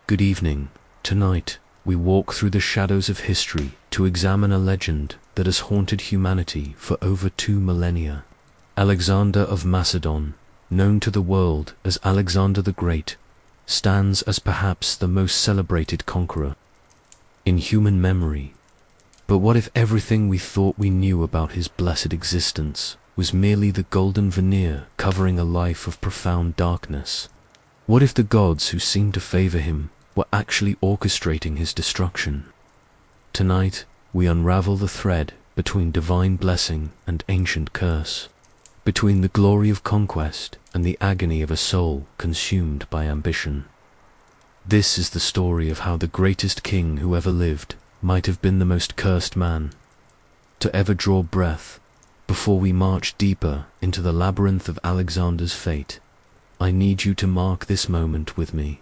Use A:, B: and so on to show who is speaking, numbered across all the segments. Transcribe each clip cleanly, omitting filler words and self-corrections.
A: Good evening. Tonight, we walk through the shadows of history to examine a legend that has haunted humanity for over 2 millennia. Alexander of Macedon, known to the world as Alexander the Great, stands as perhaps the most celebrated conqueror in human memory. But what if everything we thought we knew about his blessed existence was merely the golden veneer covering a life of profound darkness? What if the gods who seemed to favor him were actually orchestrating his destruction? Tonight, we unravel the thread between divine blessing and ancient curse, between the glory of conquest and the agony of a soul consumed by ambition. This is the story of how the greatest king who ever lived might have been the most cursed man to ever draw breath. Before we march deeper into the labyrinth of Alexander's fate, I need you to mark this moment with me.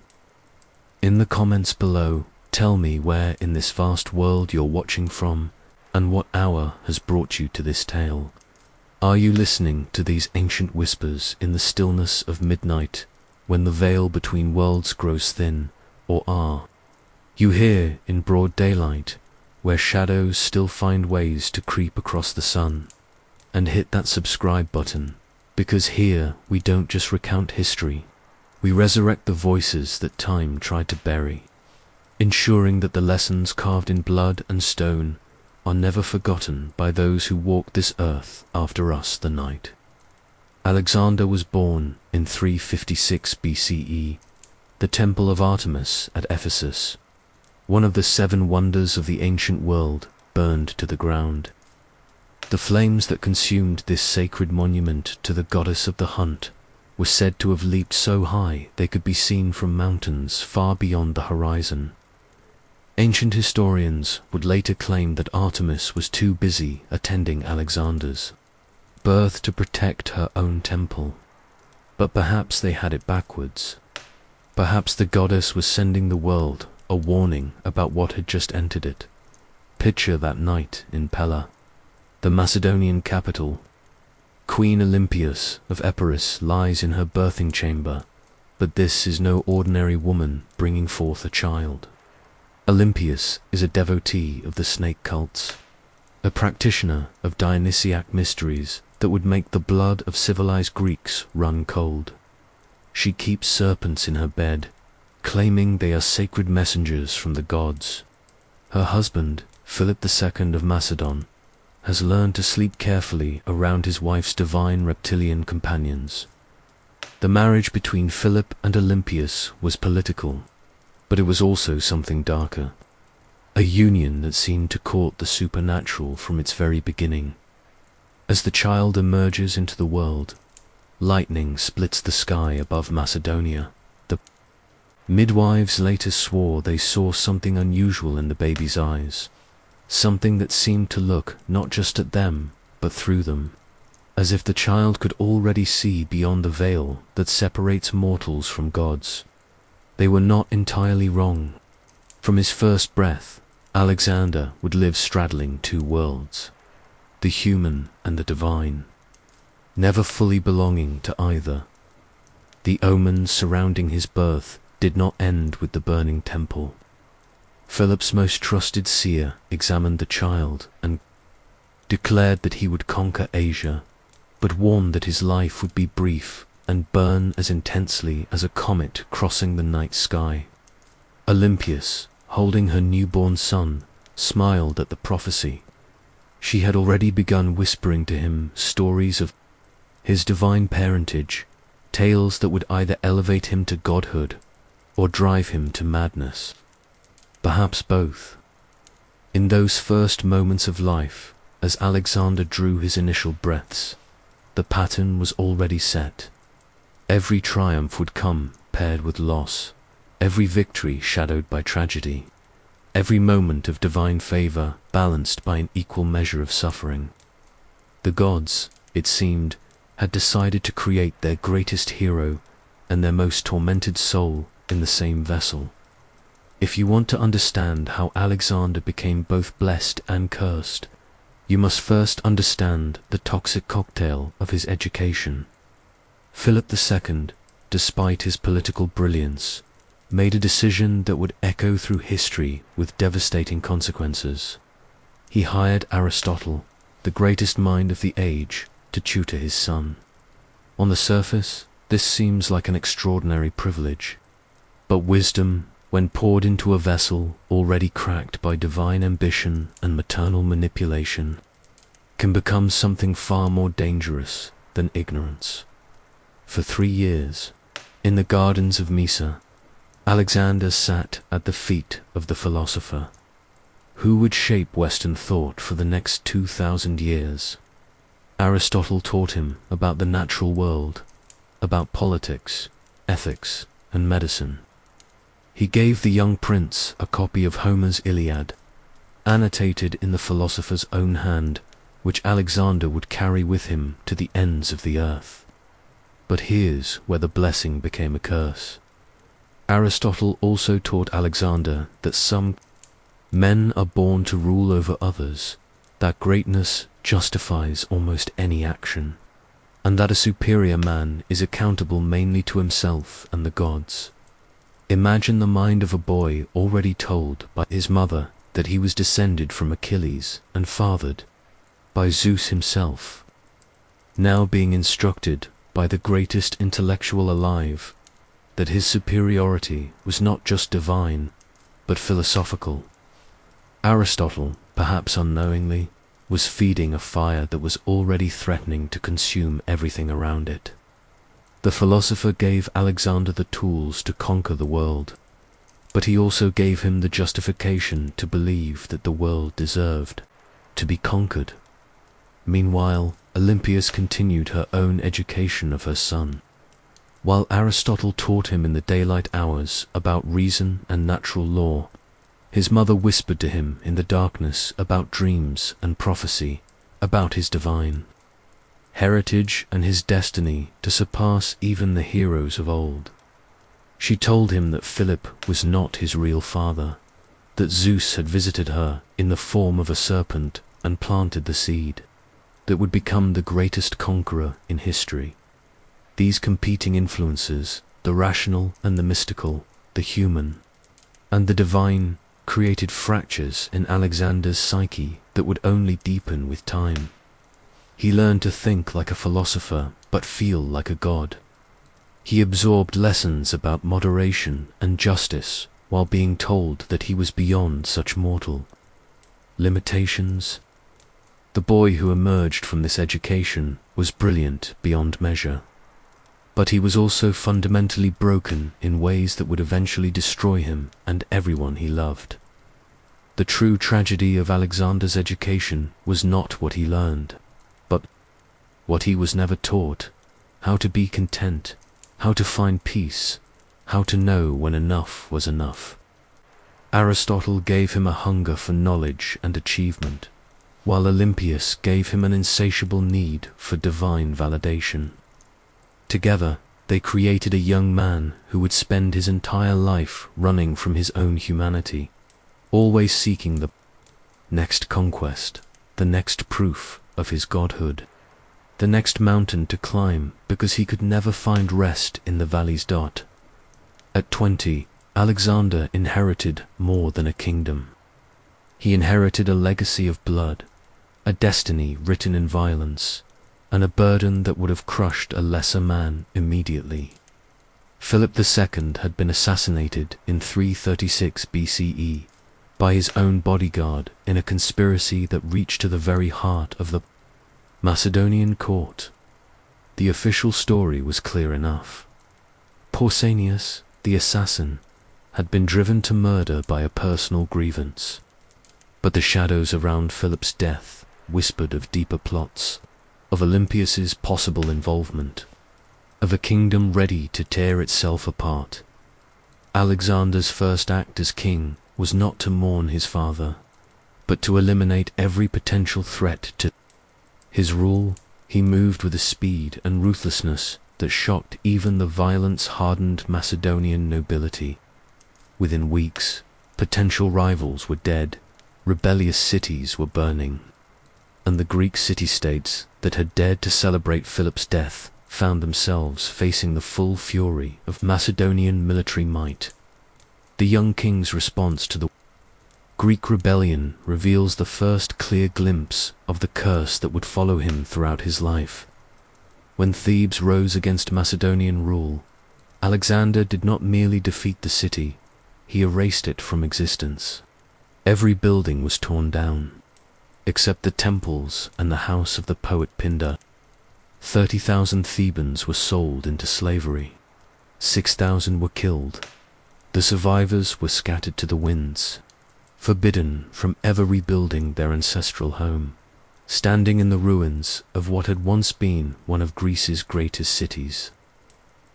A: In the comments below, tell me where in this vast world you're watching from, and what hour has brought you to this tale. Are you listening to these ancient whispers in the stillness of midnight, when the veil between worlds grows thin, or are you here in broad daylight, where shadows still find ways to creep across the sun? And hit that subscribe button, because here we don't just recount history, we resurrect the voices that time tried to bury, ensuring that the lessons carved in blood and stone are never forgotten by those who walked this earth after us the night. Alexander was born in 356 BCE, the Temple of Artemis at Ephesus, one of the 7 wonders of the ancient world, burned to the ground. The flames that consumed this sacred monument to the goddess of the hunt were said to have leaped so high they could be seen from mountains far beyond the horizon. Ancient historians would later claim that Artemis was too busy attending Alexander's birth to protect her own temple. But perhaps they had it backwards. Perhaps the goddess was sending the world a warning about what had just entered it. Picture that night in Pella, the Macedonian capital. Queen Olympias of Epirus lies in her birthing chamber, but this is no ordinary woman bringing forth a child. Olympias is a devotee of the snake cults, a practitioner of Dionysiac mysteries that would make the blood of civilized Greeks run cold. She keeps serpents in her bed, claiming they are sacred messengers from the gods. Her husband, Philip II of Macedon, has learned to sleep carefully around his wife's divine reptilian companions. The marriage between Philip and Olympias was political, but it was also something darker, a union that seemed to court the supernatural from its very beginning. As the child emerges into the world, lightning splits the sky above Macedonia. The midwives later swore they saw something unusual in the baby's eyes, something that seemed to look not just at them, but through them, as if the child could already see beyond the veil that separates mortals from gods. They were not entirely wrong. From his first breath, Alexander would live straddling 2 worlds, the human and the divine, never fully belonging to either. The omens surrounding his birth did not end with the burning temple. Philip's most trusted seer examined the child and declared that he would conquer Asia, but warned that his life would be brief and burn as intensely as a comet crossing the night sky. Olympias, holding her newborn son, smiled at the prophecy. She had already begun whispering to him stories of his divine parentage, tales that would either elevate him to godhood or drive him to madness. Perhaps both. In those first moments of life, as Alexander drew his initial breaths, the pattern was already set. Every triumph would come paired with loss, every victory shadowed by tragedy, every moment of divine favor balanced by an equal measure of suffering. The gods, it seemed, had decided to create their greatest hero and their most tormented soul in the same vessel. If you want to understand how Alexander became both blessed and cursed, you must first understand the toxic cocktail of his education. Philip II, despite his political brilliance, made a decision that would echo through history with devastating consequences. He hired Aristotle, the greatest mind of the age, to tutor his son. On the surface, this seems like an extraordinary privilege, but wisdom, when poured into a vessel already cracked by divine ambition and maternal manipulation, can become something far more dangerous than ignorance. For 3 years, in the gardens of Mysa, Alexander sat at the feet of the philosopher, who would shape Western thought for the next 2,000 years. Aristotle taught him about the natural world, about politics, ethics, and medicine. He gave the young prince a copy of Homer's Iliad, annotated in the philosopher's own hand, which Alexander would carry with him to the ends of the earth. But here's where the blessing became a curse. Aristotle also taught Alexander that some men are born to rule over others, that greatness justifies almost any action, and that a superior man is accountable mainly to himself and the gods. Imagine the mind of a boy already told by his mother that he was descended from Achilles and fathered by Zeus himself, now being instructed by the greatest intellectual alive that his superiority was not just divine, but philosophical. Aristotle, perhaps unknowingly, was feeding a fire that was already threatening to consume everything around it. The philosopher gave Alexander the tools to conquer the world, but he also gave him the justification to believe that the world deserved to be conquered. Meanwhile, Olympias continued her own education of her son. While Aristotle taught him in the daylight hours about reason and natural law, his mother whispered to him in the darkness about dreams and prophecy, about his divine heritage and his destiny to surpass even the heroes of old. She told him that Philip was not his real father, that Zeus had visited her in the form of a serpent and planted the seed that would become the greatest conqueror in history. These competing influences, the rational and the mystical, the human and the divine, created fractures in Alexander's psyche that would only deepen with time. He learned to think like a philosopher, but feel like a god. He absorbed lessons about moderation and justice while being told that he was beyond such mortal limitations. The boy who emerged from this education was brilliant beyond measure, but he was also fundamentally broken in ways that would eventually destroy him and everyone he loved. The true tragedy of Alexander's education was not what he learned, but what he was never taught: how to be content, how to find peace, how to know when enough was enough. Aristotle gave him a hunger for knowledge and achievement, while Olympias gave him an insatiable need for divine validation. Together, they created a young man who would spend his entire life running from his own humanity, always seeking the next conquest, the next proof of his godhood, the next mountain to climb, because he could never find rest in the valley's dot. At 20, Alexander inherited more than a kingdom. He inherited a legacy of blood, a destiny written in violence, and a burden that would have crushed a lesser man immediately. Philip II had been assassinated in 336 BCE by his own bodyguard in a conspiracy that reached to the very heart of the Macedonian court. The official story was clear enough. Pausanias, the assassin, had been driven to murder by a personal grievance, but the shadows around Philip's death whispered of deeper plots, of Olympias's possible involvement, of a kingdom ready to tear itself apart. Alexander's first act as king was not to mourn his father, but to eliminate every potential threat to his rule. He moved with a speed and ruthlessness that shocked even the violence-hardened Macedonian nobility. Within weeks, potential rivals were dead, rebellious cities were burning, and the Greek city-states that had dared to celebrate Philip's death found themselves facing the full fury of Macedonian military might. The young king's response to the Greek rebellion reveals the first clear glimpse of the curse that would follow him throughout his life. When Thebes rose against Macedonian rule, Alexander did not merely defeat the city, he erased it from existence. Every building was torn down, except the temples and the house of the poet Pindar. 30,000 Thebans were sold into slavery. 6,000 were killed. The survivors were scattered to the winds, forbidden from ever rebuilding their ancestral home, standing in the ruins of what had once been one of Greece's greatest cities.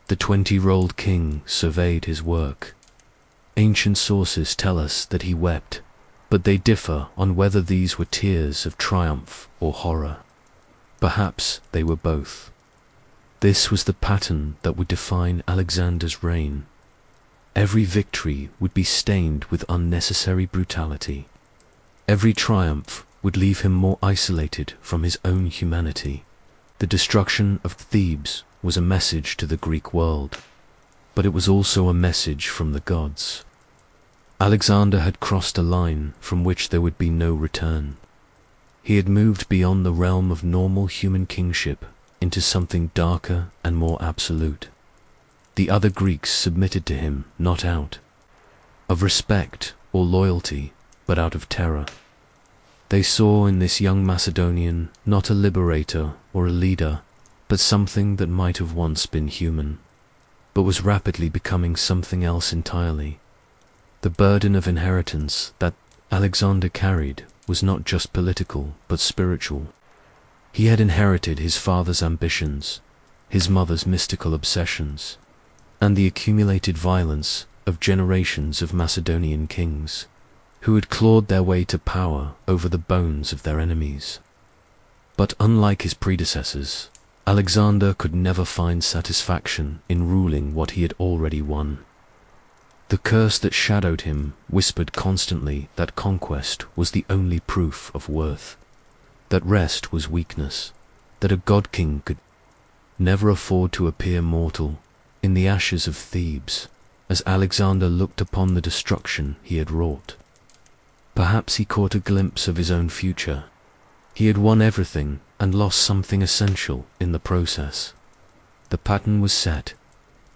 A: The 20-year-old king surveyed his work. Ancient sources tell us that he wept, but they differ on whether these were tears of triumph or horror. Perhaps they were both. This was the pattern that would define Alexander's reign. Every victory would be stained with unnecessary brutality. Every triumph would leave him more isolated from his own humanity. The destruction of Thebes was a message to the Greek world, but it was also a message from the gods. Alexander had crossed a line from which there would be no return. He had moved beyond the realm of normal human kingship into something darker and more absolute. The other Greeks submitted to him not out of respect or loyalty, but out of terror. They saw in this young Macedonian not a liberator or a leader, but something that might have once been human, but was rapidly becoming something else entirely. The burden of inheritance that Alexander carried was not just political, but spiritual. He had inherited his father's ambitions, his mother's mystical obsessions, and the accumulated violence of generations of Macedonian kings, who had clawed their way to power over the bones of their enemies. But unlike his predecessors, Alexander could never find satisfaction in ruling what he had already won. The curse that shadowed him whispered constantly that conquest was the only proof of worth, that rest was weakness, that a god-king could never afford to appear mortal in the ashes of Thebes, as Alexander looked upon the destruction he had wrought. Perhaps he caught a glimpse of his own future. He had won everything and lost something essential in the process. The pattern was set.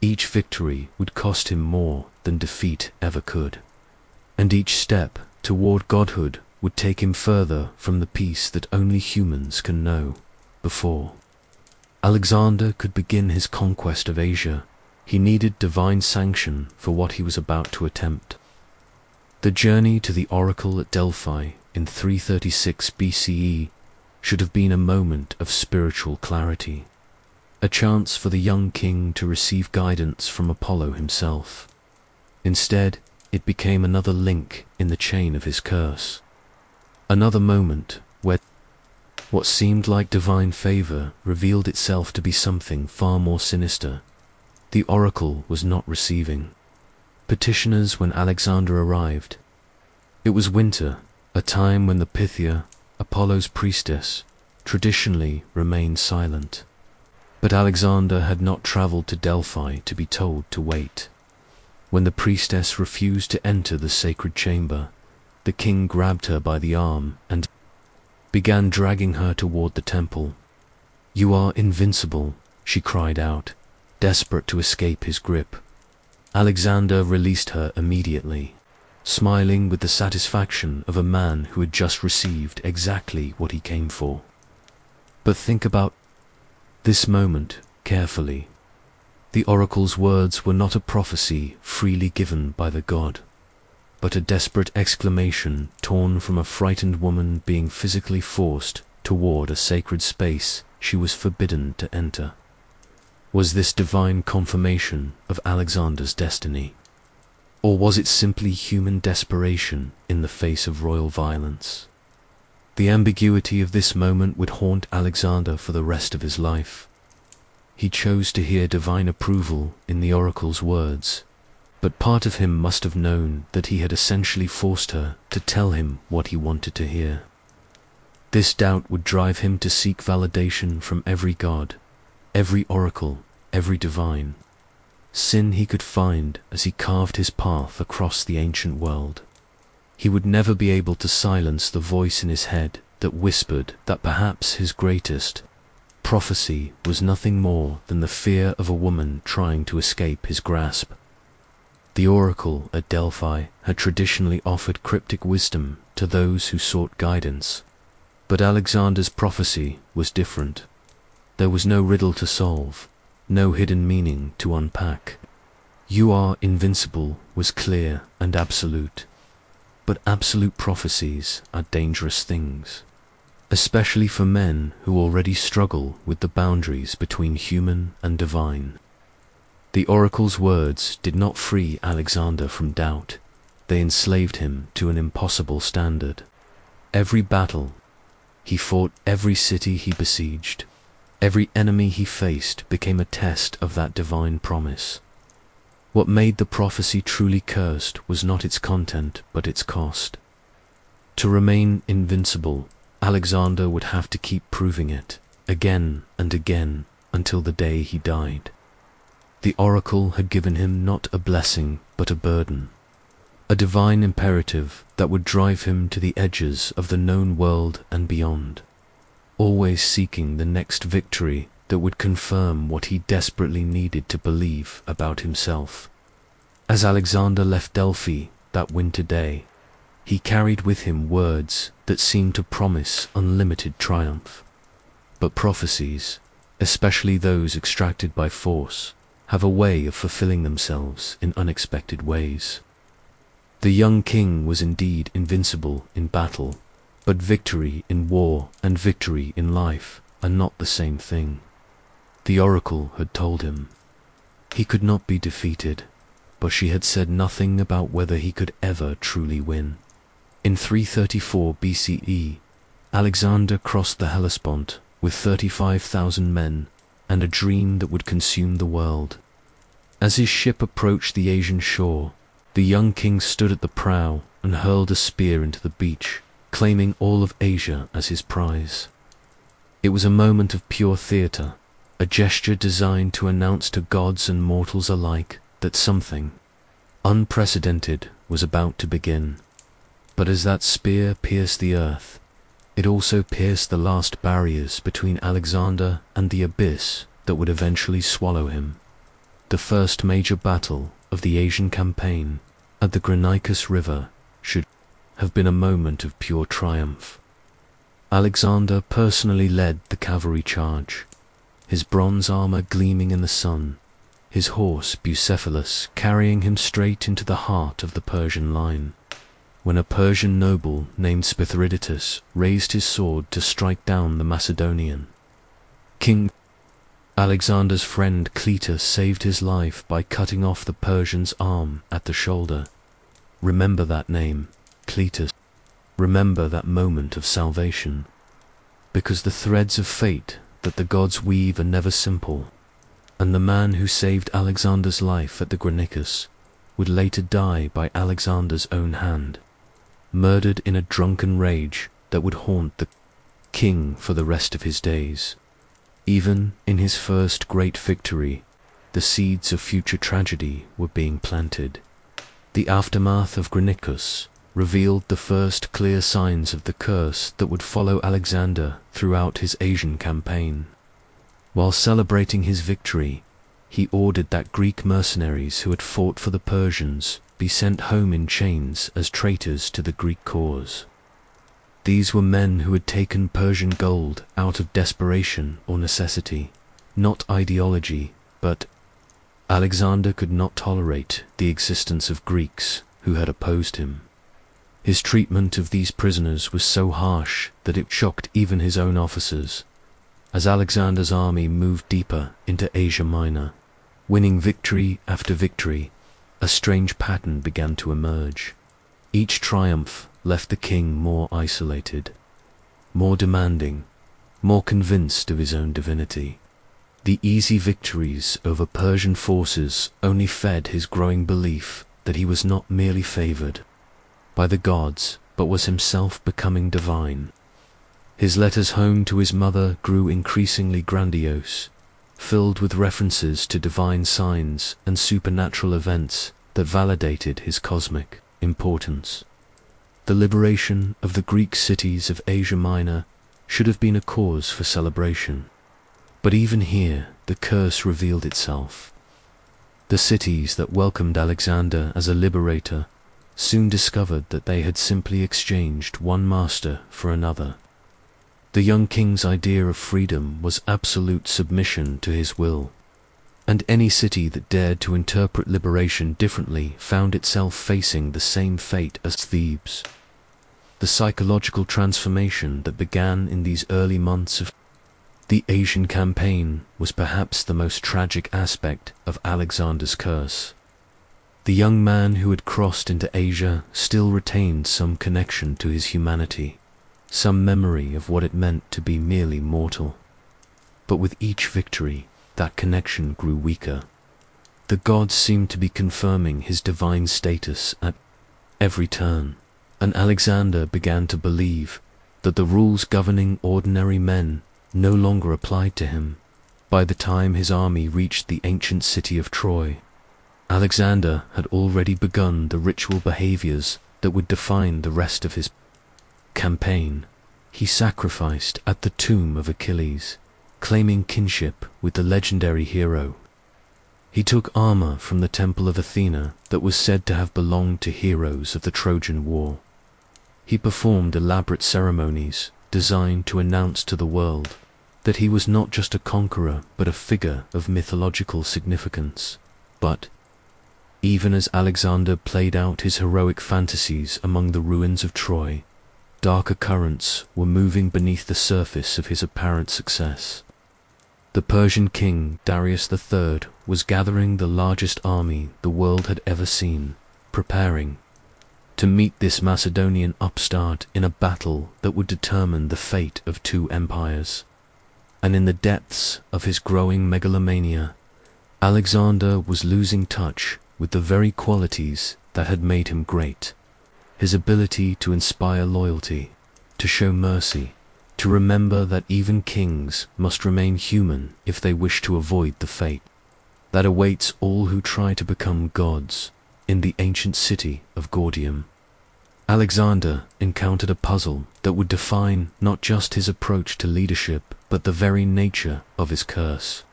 A: Each victory would cost him more than defeat ever could, and each step toward godhood would take him further from the peace that only humans can know. Before Alexander could begin his conquest of Asia, he needed divine sanction for what he was about to attempt. The journey to the oracle at Delphi in 336 BCE should have been a moment of spiritual clarity, a chance for the young king to receive guidance from Apollo himself. Instead, it became another link in the chain of his curse. Another moment where what seemed like divine favor revealed itself to be something far more sinister. The oracle was not receiving petitioners when Alexander arrived. It was winter, a time when the Pythia, Apollo's priestess, traditionally remained silent. But Alexander had not traveled to Delphi to be told to wait. When the priestess refused to enter the sacred chamber, the king grabbed her by the arm and began dragging her toward the temple. "You are invincible," she cried out, desperate to escape his grip. Alexander released her immediately, smiling with the satisfaction of a man who had just received exactly what he came for. But think about this moment carefully. The oracle's words were not a prophecy freely given by the god, but a desperate exclamation torn from a frightened woman being physically forced toward a sacred space she was forbidden to enter. Was this divine confirmation of Alexander's destiny? Or was it simply human desperation in the face of royal violence? The ambiguity of this moment would haunt Alexander for the rest of his life. He chose to hear divine approval in the oracle's words, but part of him must have known that he had essentially forced her to tell him what he wanted to hear. This doubt would drive him to seek validation from every god, every oracle, every divine. sin he could find as he carved his path across the ancient world. He would never be able to silence the voice in his head that whispered that perhaps his greatest prophecy was nothing more than the fear of a woman trying to escape his grasp. The oracle at Delphi had traditionally offered cryptic wisdom to those who sought guidance. But Alexander's prophecy was different. There was no riddle to solve, no hidden meaning to unpack. "You are invincible" was clear and absolute. But absolute prophecies are dangerous things, especially for men who already struggle with the boundaries between human and divine. The oracle's words did not free Alexander from doubt. They enslaved him to an impossible standard. Every battle he fought, every city he besieged, every enemy he faced became a test of that divine promise. What made the prophecy truly cursed was not its content, but its cost. To remain invincible, Alexander would have to keep proving it, again and again, until the day he died. The oracle had given him not a blessing, but a burden, a divine imperative that would drive him to the edges of the known world and beyond, always seeking the next victory that would confirm what he desperately needed to believe about himself. As Alexander left Delphi that winter day, he carried with him words that seemed to promise unlimited triumph. But prophecies, especially those extracted by force, have a way of fulfilling themselves in unexpected ways. The young king was indeed invincible in battle, but victory in war and victory in life are not the same thing. The oracle had told him he could not be defeated, but she had said nothing about whether he could ever truly win. In 334 BCE, Alexander crossed the Hellespont with 35,000 men and a dream that would consume the world. As his ship approached the Asian shore, the young king stood at the prow and hurled a spear into the beach, claiming all of Asia as his prize. It was a moment of pure theater, a gesture designed to announce to gods and mortals alike that something unprecedented was about to begin. But as that spear pierced the earth, it also pierced the last barriers between Alexander and the abyss that would eventually swallow him. The first major battle of the Asian campaign at the Granicus River should have been a moment of pure triumph. Alexander personally led the cavalry charge, his bronze armor gleaming in the sun, his horse Bucephalus carrying him straight into the heart of the Persian line. When a Persian noble named Spithridates raised his sword to strike down the Macedonian king, Alexander's friend Cletus saved his life by cutting off the Persian's arm at the shoulder. Remember that name, Cletus. Remember that moment of salvation, because the threads of fate that the gods weave are never simple, and the man who saved Alexander's life at the Granicus would later die by Alexander's own hand, murdered in a drunken rage that would haunt the king for the rest of his days. Even in his first great victory, the seeds of future tragedy were being planted. The aftermath of Granicus revealed the first clear signs of the curse that would follow Alexander throughout his Asian campaign. While celebrating his victory, he ordered that Greek mercenaries who had fought for the Persians be sent home in chains as traitors to the Greek cause. These were men who had taken Persian gold out of desperation or necessity, not ideology, but Alexander could not tolerate the existence of Greeks who had opposed him. His treatment of these prisoners was so harsh that it shocked even his own officers. As Alexander's army moved deeper into Asia Minor, winning victory after victory, a strange pattern began to emerge. Each triumph left the king more isolated, more demanding, more convinced of his own divinity. The easy victories over Persian forces only fed his growing belief that he was not merely favored by the gods, but was himself becoming divine. His letters home to his mother grew increasingly grandiose, filled with references to divine signs and supernatural events that validated his cosmic importance. The liberation of the Greek cities of Asia Minor should have been a cause for celebration. But even here, the curse revealed itself. The cities that welcomed Alexander as a liberator soon discovered that they had simply exchanged one master for another. The young king's idea of freedom was absolute submission to his will, and any city that dared to interpret liberation differently found itself facing the same fate as Thebes. The psychological transformation that began in these early months of the Asian campaign was perhaps the most tragic aspect of Alexander's curse. The young man who had crossed into Asia still retained some connection to his humanity, some memory of what it meant to be merely mortal. But with each victory, that connection grew weaker. The gods seemed to be confirming his divine status at every turn, and Alexander began to believe that the rules governing ordinary men no longer applied to him. By the time his army reached the ancient city of Troy, Alexander had already begun the ritual behaviors that would define the rest of his campaign. He sacrificed at the tomb of Achilles, claiming kinship with the legendary hero. He took armor from the temple of Athena that was said to have belonged to heroes of the Trojan War. He performed elaborate ceremonies designed to announce to the world that he was not just a conqueror but a figure of mythological significance. But even as Alexander played out his heroic fantasies among the ruins of Troy, darker currents were moving beneath the surface of his apparent success. The Persian king Darius III was gathering the largest army the world had ever seen, preparing to meet this Macedonian upstart in a battle that would determine the fate of two empires. And in the depths of his growing megalomania, Alexander was losing touch with the very qualities that had made him great. His ability to inspire loyalty, to show mercy, to remember that even kings must remain human if they wish to avoid the fate that awaits all who try to become gods in the ancient city of Gordium. Alexander encountered a puzzle that would define not just his approach to leadership, but the very nature of his curse.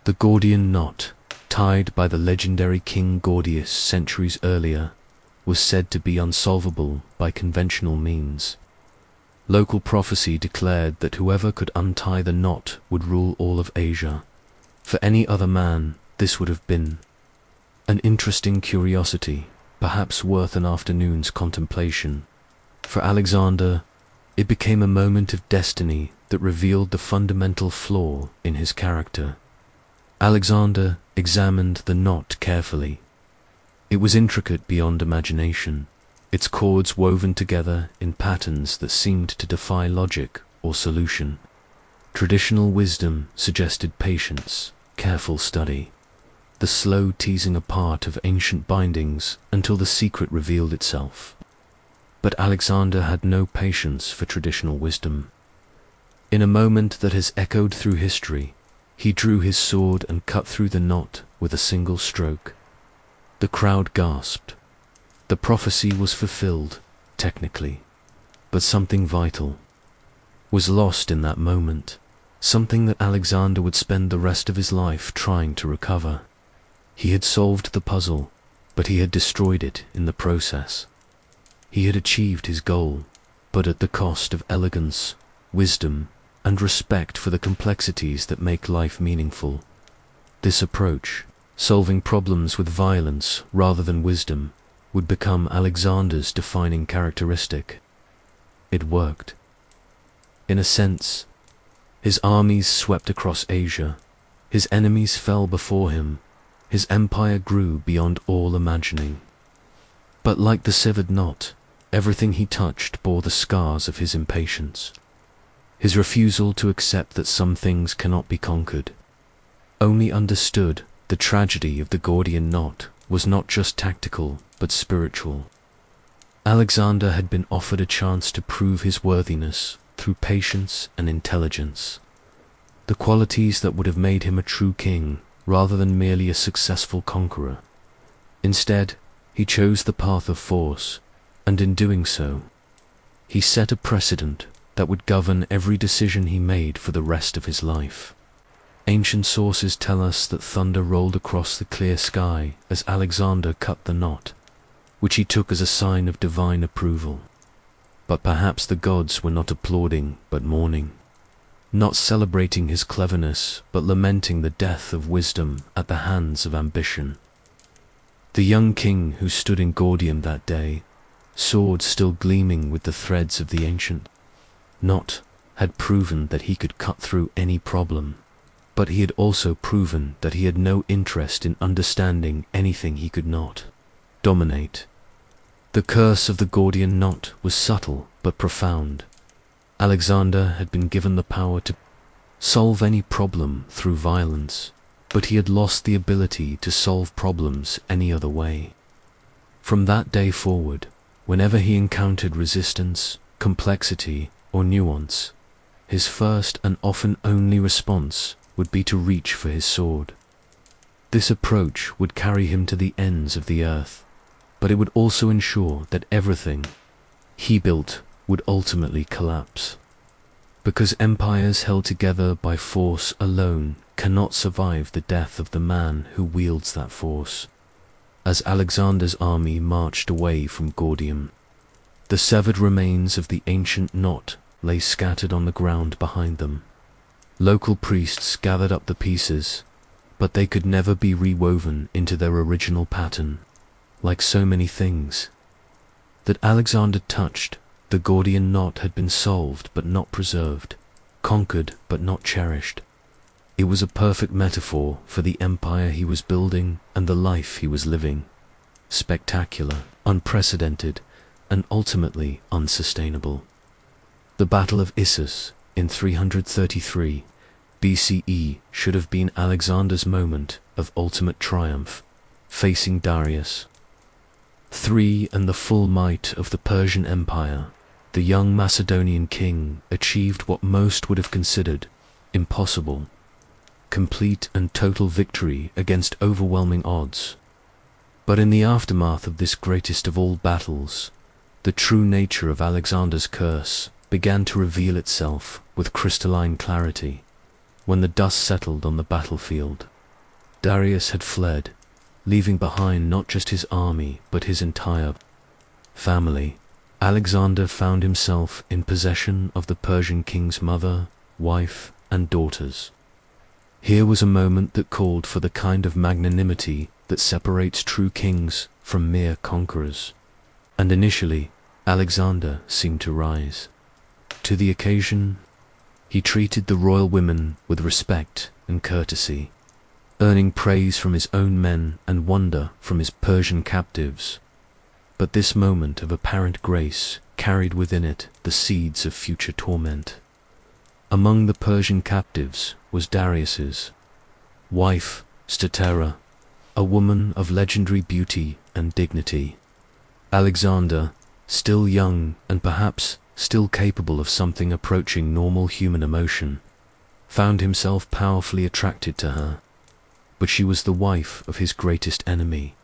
A: The Gordian knot, tied by the legendary King Gordius centuries earlier, was said to be unsolvable by conventional means. Local prophecy declared that whoever could untie the knot would rule all of Asia. For any other man, this would have been an interesting curiosity, perhaps worth an afternoon's contemplation. For Alexander, it became a moment of destiny that revealed the fundamental flaw in his character. Alexander examined the knot carefully. It was intricate beyond imagination, its cords woven together in patterns that seemed to defy logic or solution. Traditional wisdom suggested patience, careful study, the slow teasing apart of ancient bindings until the secret revealed itself. But Alexander had no patience for traditional wisdom. In a moment that has echoed through history, he drew his sword and cut through the knot with a single stroke. The crowd gasped. The prophecy was fulfilled, technically, but something vital was lost in that moment, something that Alexander would spend the rest of his life trying to recover. He had solved the puzzle, but he had destroyed it in the process. He had achieved his goal, but at the cost of elegance, wisdom, and respect for the complexities that make life meaningful. This approach, solving problems with violence rather than wisdom, would become Alexander's defining characteristic. It worked. In a sense, his armies swept across Asia, his enemies fell before him, his empire grew beyond all imagining. But like the severed knot, everything he touched bore the scars of his impatience. His refusal to accept that some things cannot be conquered. Only understood the tragedy of the Gordian knot was not just tactical, but spiritual. Alexander had been offered a chance to prove his worthiness through patience and intelligence. the qualities that would have made him a true king rather than merely a successful conqueror. Instead, he chose the path of force, and in doing so, he set a precedent that would govern every decision he made for the rest of his life. Ancient sources tell us that thunder rolled across the clear sky as Alexander cut the knot, which he took as a sign of divine approval. But perhaps the gods were not applauding but mourning, not celebrating his cleverness but lamenting the death of wisdom at the hands of ambition. The young king who stood in Gordium that day, sword still gleaming with the threads of the ancient knot, had proven that he could cut through any problem, but he had also proven that he had no interest in understanding anything he could not dominate. The curse of the Gordian knot was subtle but profound. Alexander had been given the power to solve any problem through violence, but he had lost the ability to solve problems any other way. From that day forward, whenever he encountered resistance, complexity, or nuance, his first and often only response would be to reach for his sword. This approach would carry him to the ends of the earth, but it would also ensure that everything he built would ultimately collapse. Because empires held together by force alone cannot survive the death of the man who wields that force. As Alexander's army marched away from Gordium, the severed remains of the ancient knot lay scattered on the ground behind them. Local priests gathered up the pieces, but they could never be rewoven into their original pattern. Like so many things that Alexander touched, the Gordian knot had been solved but not preserved, conquered but not cherished. It was a perfect metaphor for the empire he was building and the life he was living. Spectacular, unprecedented, and ultimately unsustainable. The Battle of Issus in 333 BCE should have been Alexander's moment of ultimate triumph, facing Darius III and the full might of the Persian Empire. The young Macedonian king achieved what most would have considered impossible: complete and total victory against overwhelming odds. But in the aftermath of this greatest of all battles, the true nature of Alexander's curse began to reveal itself with crystalline clarity. When the dust settled on the battlefield, Darius had fled, leaving behind not just his army but his entire family. Alexander found himself in possession of the Persian king's mother, wife, and daughters. Here was a moment that called for the kind of magnanimity that separates true kings from mere conquerors. And initially, Alexander seemed to rise to the occasion. He treated the royal women with respect and courtesy, earning praise from his own men and wonder from his Persian captives. But this moment of apparent grace carried within it the seeds of future torment. Among the Persian captives was Darius's wife, Statera, a woman of legendary beauty and dignity. Alexander, still young and perhaps still capable of something approaching normal human emotion, found himself powerfully attracted to her. But she was the wife of his greatest enemy,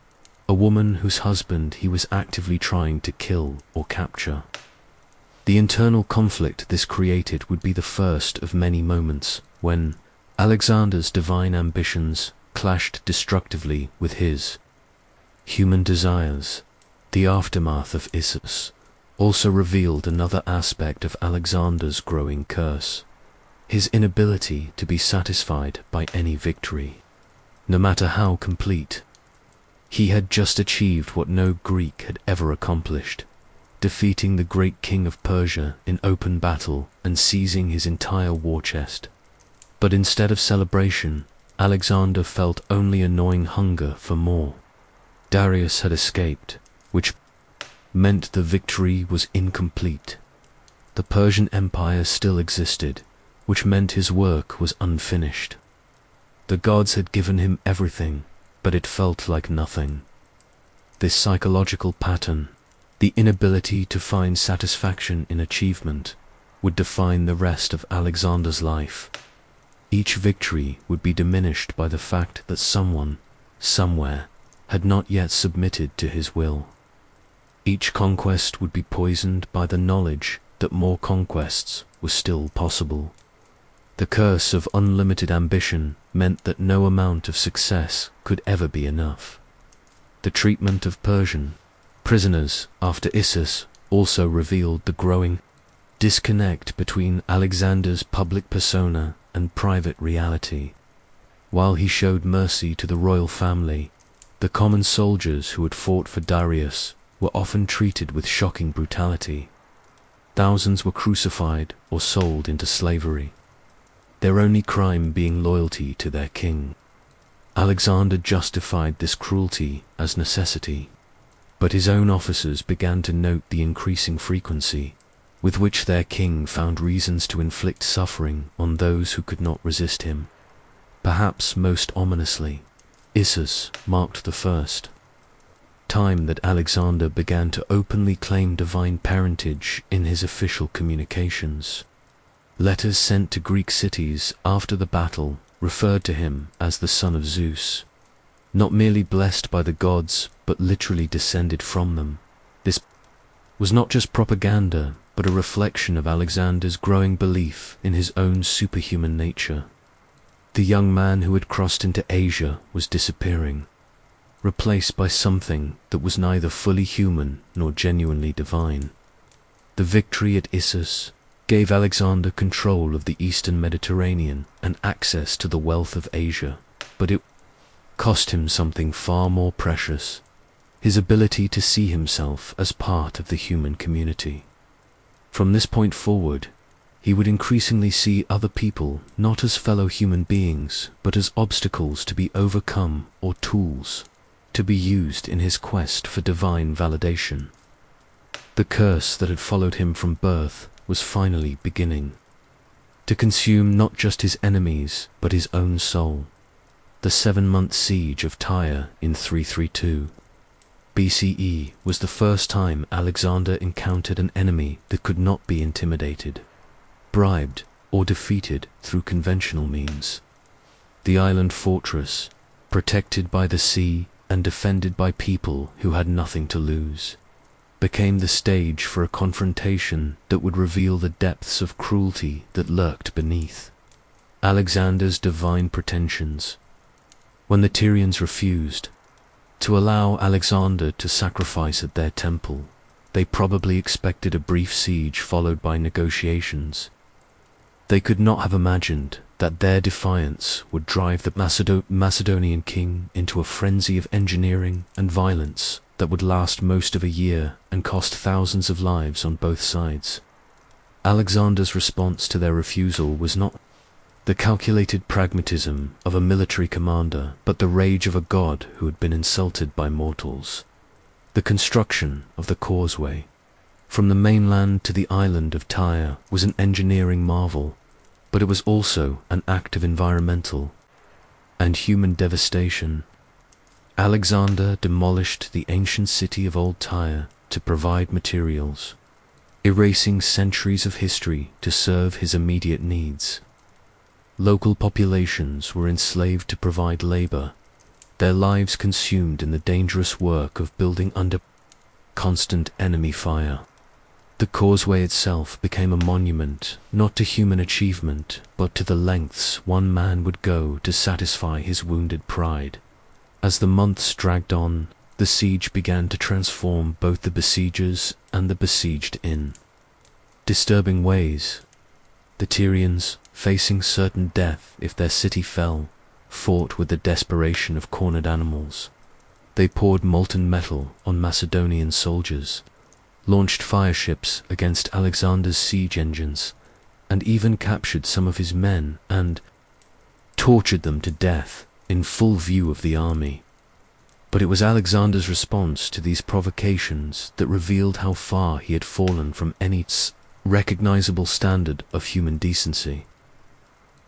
A: a woman whose husband he was actively trying to kill or capture. The internal conflict this created would be the first of many moments when Alexander's divine ambitions clashed destructively with his human desires. The aftermath of Issus also revealed another aspect of Alexander's growing curse: his inability to be satisfied by any victory, no matter how complete. He had just achieved what no Greek had ever accomplished, defeating the great king of Persia in open battle and seizing his entire war chest. But instead of celebration, Alexander felt only a gnawing hunger for more. Darius had escaped, which meant the victory was incomplete. The Persian Empire still existed, which meant his work was unfinished. The gods had given him everything, but it felt like nothing. This psychological pattern, the inability to find satisfaction in achievement, would define the rest of Alexander's life. Each victory would be diminished by the fact that someone, somewhere, had not yet submitted to his will. Each conquest would be poisoned by the knowledge that more conquests were still possible. The curse of unlimited ambition meant that no amount of success could ever be enough. The treatment of Persian prisoners after Issus also revealed the growing disconnect between Alexander's public persona and private reality. While he showed mercy to the royal family, the common soldiers who had fought for Darius were often treated with shocking brutality. Thousands were crucified or sold into slavery, their only crime being loyalty to their king. Alexander justified this cruelty as necessity, but his own officers began to note the increasing frequency with which their king found reasons to inflict suffering on those who could not resist him. Perhaps most ominously, Issus marked the first time that Alexander began to openly claim divine parentage in his official communications. Letters sent to Greek cities after the battle referred to him as the son of Zeus, not merely blessed by the gods, but literally descended from them. This was not just propaganda, but a reflection of Alexander's growing belief in his own superhuman nature. The young man who had crossed into Asia was disappearing, replaced by something that was neither fully human nor genuinely divine. The victory at Issus gave Alexander control of the eastern Mediterranean and access to the wealth of Asia, but it cost him something far more precious: his ability to see himself as part of the human community. From this point forward, he would increasingly see other people not as fellow human beings, but as obstacles to be overcome or tools to be used in his quest for divine validation. The curse that had followed him from birth was finally beginning to consume not just his enemies, but his own soul. The 7-month siege of Tyre in 332 BCE was the first time Alexander encountered an enemy that could not be intimidated, bribed, or defeated through conventional means. The island fortress, protected by the sea and defended by people who had nothing to lose, became the stage for a confrontation that would reveal the depths of cruelty that lurked beneath Alexander's divine pretensions. When the Tyrians refused to allow Alexander to sacrifice at their temple, they probably expected a brief siege followed by negotiations. They could not have imagined that their defiance would drive the Macedonian king into a frenzy of engineering and violence that would last most of a year and cost thousands of lives on both sides. Alexander's response to their refusal was not the calculated pragmatism of a military commander, but the rage of a god who had been insulted by mortals. The construction of the causeway from the mainland to the island of Tyre was an engineering marvel, but it was also an act of environmental and human devastation. Alexander demolished the ancient city of Old Tyre to provide materials, erasing centuries of history to serve his immediate needs. Local populations were enslaved to provide labor, their lives consumed in the dangerous work of building under constant enemy fire. The causeway itself became a monument not to human achievement, but to the lengths one man would go to satisfy his wounded pride. As the months dragged on, the siege began to transform both the besiegers and the besieged in disturbing ways. The Tyrians, facing certain death if their city fell, fought with the desperation of cornered animals. They poured molten metal on Macedonian soldiers, launched fireships against Alexander's siege engines, and even captured some of his men and tortured them to death in full view of the army. But it was Alexander's response to these provocations that revealed how far he had fallen from any recognizable standard of human decency.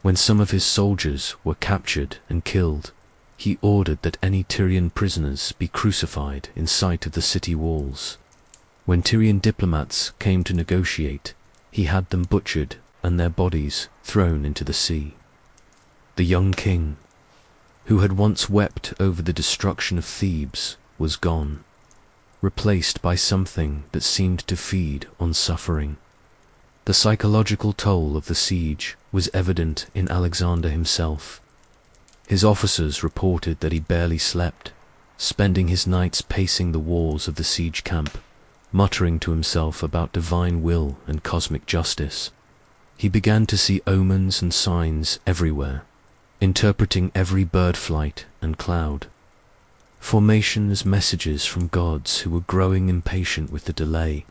A: When some of his soldiers were captured and killed, he ordered that any Tyrian prisoners be crucified in sight of the city walls. When Tyrian diplomats came to negotiate, he had them butchered and their bodies thrown into the sea. The young king, who had once wept over the destruction of Thebes, was gone, replaced by something that seemed to feed on suffering. The psychological toll of the siege was evident in Alexander himself. His officers reported that he barely slept, spending his nights pacing the walls of the siege camp, muttering to himself about divine will and cosmic justice. He began to see omens and signs everywhere, interpreting every bird flight and cloud formation as messages from gods who were growing impatient with the delay.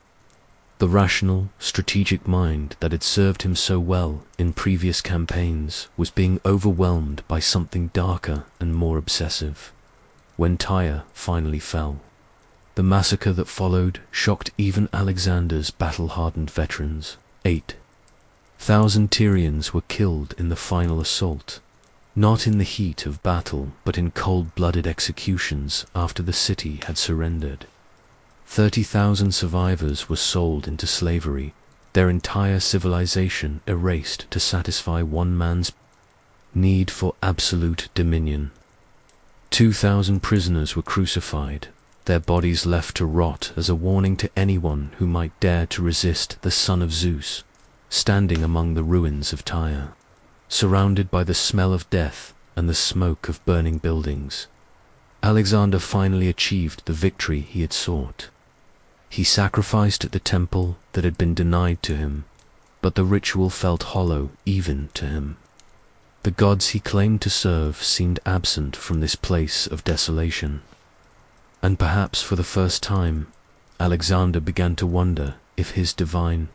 A: The rational, strategic mind that had served him so well in previous campaigns was being overwhelmed by something darker and more obsessive. When Tyre finally fell, the massacre that followed shocked even Alexander's battle-hardened veterans. 8,000 Tyrians were killed in the final assault, not in the heat of battle but in cold-blooded executions after the city had surrendered. 30,000 survivors were sold into slavery, their entire civilization erased to satisfy one man's need for absolute dominion. 2,000 prisoners were crucified, their bodies left to rot as a warning to anyone who might dare to resist the son of Zeus, standing among the ruins of Tyre, surrounded by the smell of death and the smoke of burning buildings. Alexander finally achieved the victory he had sought. He sacrificed at the temple that had been denied to him, but the ritual felt hollow even to him. The gods he claimed to serve seemed absent from this place of desolation. And perhaps for the first time, Alexander began to wonder if his divine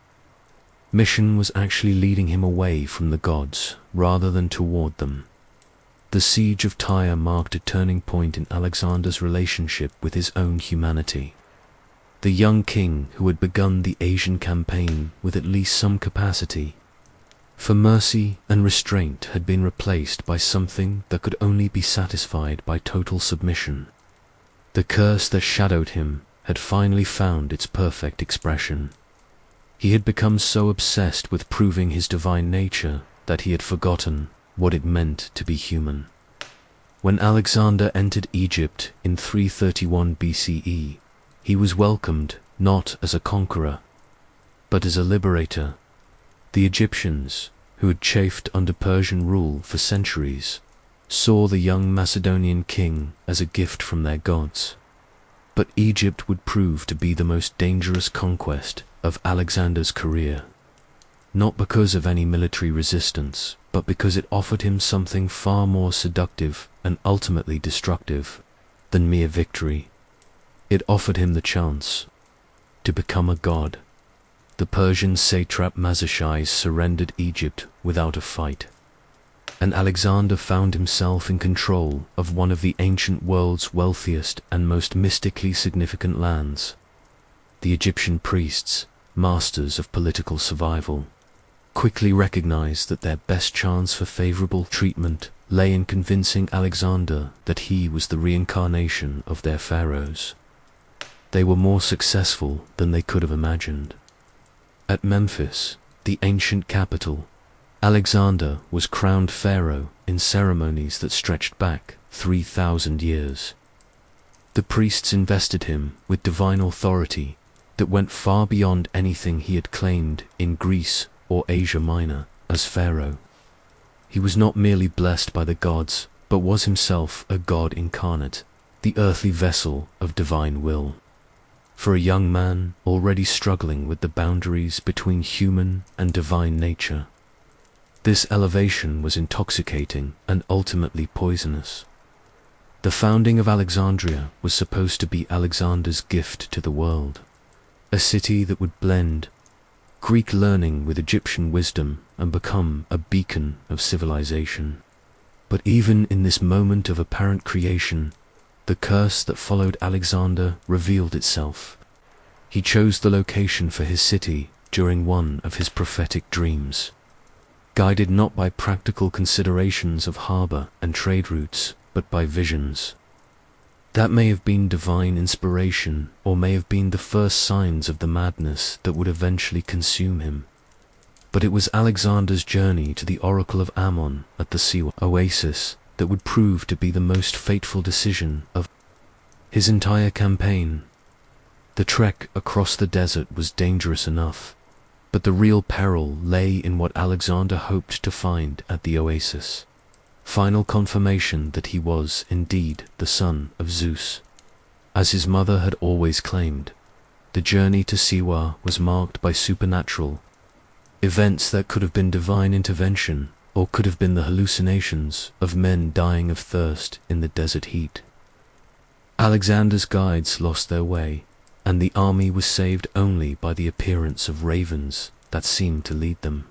A: mission was actually leading him away from the gods rather than toward them. The siege of Tyre marked a turning point in Alexander's relationship with his own humanity. The young king who had begun the Asian campaign with at least some capacity for mercy and restraint had been replaced by something that could only be satisfied by total submission. The curse that shadowed him had finally found its perfect expression. He had become so obsessed with proving his divine nature that he had forgotten what it meant to be human. When Alexander entered Egypt in 331 BCE, he was welcomed not as a conqueror, but as a liberator. The Egyptians, who had chafed under Persian rule for centuries, saw the young Macedonian king as a gift from their gods. But Egypt would prove to be the most dangerous conquest of Alexander's career, not because of any military resistance, but because it offered him something far more seductive and ultimately destructive than mere victory. It offered him the chance to become a god. The Persian satrap Mazashies surrendered Egypt without a fight, and Alexander found himself in control of one of the ancient world's wealthiest and most mystically significant lands. The Egyptian priests, masters of political survival, quickly recognized that their best chance for favorable treatment lay in convincing Alexander that he was the reincarnation of their pharaohs. They were more successful than they could have imagined. At Memphis, the ancient capital, Alexander was crowned pharaoh in ceremonies that stretched back 3,000 years. The priests invested him with divine authority that went far beyond anything he had claimed in Greece or Asia Minor as pharaoh. He was not merely blessed by the gods, but was himself a god incarnate, the earthly vessel of divine will. For a young man already struggling with the boundaries between human and divine nature, this elevation was intoxicating and ultimately poisonous. The founding of Alexandria was supposed to be Alexander's gift to the world, a city that would blend Greek learning with Egyptian wisdom and become a beacon of civilization. But even in this moment of apparent creation, the curse that followed Alexander revealed itself. He chose the location for his city during one of his prophetic dreams, guided not by practical considerations of harbor and trade routes, but by visions. That may have been divine inspiration, or may have been the first signs of the madness that would eventually consume him. But it was Alexander's journey to the Oracle of Ammon at the Siwa oasis that would prove to be the most fateful decision of his entire campaign. The trek across the desert was dangerous enough, but the real peril lay in what Alexander hoped to find at the oasis. Final confirmation that he was indeed the son of Zeus. As his mother had always claimed, the journey to Siwa was marked by supernatural events that could have been divine intervention or could have been the hallucinations of men dying of thirst in the desert heat. Alexander's guides lost their way, and the army was saved only by the appearance of ravens that seemed to lead them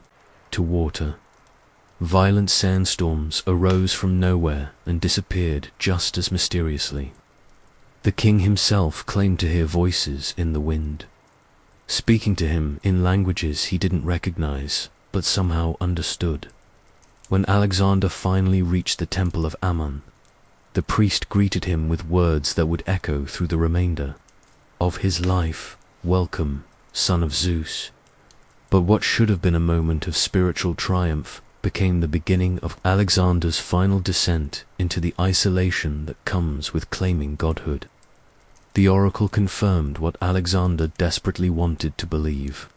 A: to water. Violent sandstorms arose from nowhere and disappeared just as mysteriously. The king himself claimed to hear voices in the wind, speaking to him in languages he didn't recognize, but somehow understood. When Alexander finally reached the temple of Ammon, the priest greeted him with words that would echo through the remainder of his life. Welcome, son of Zeus. But what should have been a moment of spiritual triumph became the beginning of Alexander's final descent into the isolation that comes with claiming godhood. The oracle confirmed what Alexander desperately wanted to believe.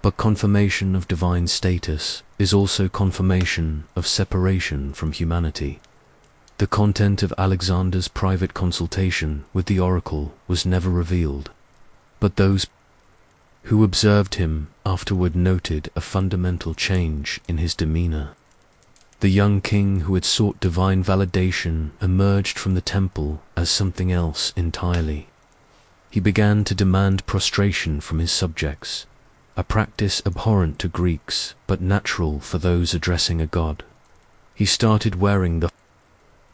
A: But confirmation of divine status is also confirmation of separation from humanity. The content of Alexander's private consultation with the oracle was never revealed, but those who observed him afterward noted a fundamental change in his demeanor. The young king who had sought divine validation emerged from the temple as something else entirely. He began to demand prostration from his subjects, a practice abhorrent to Greeks but natural for those addressing a god. He started wearing the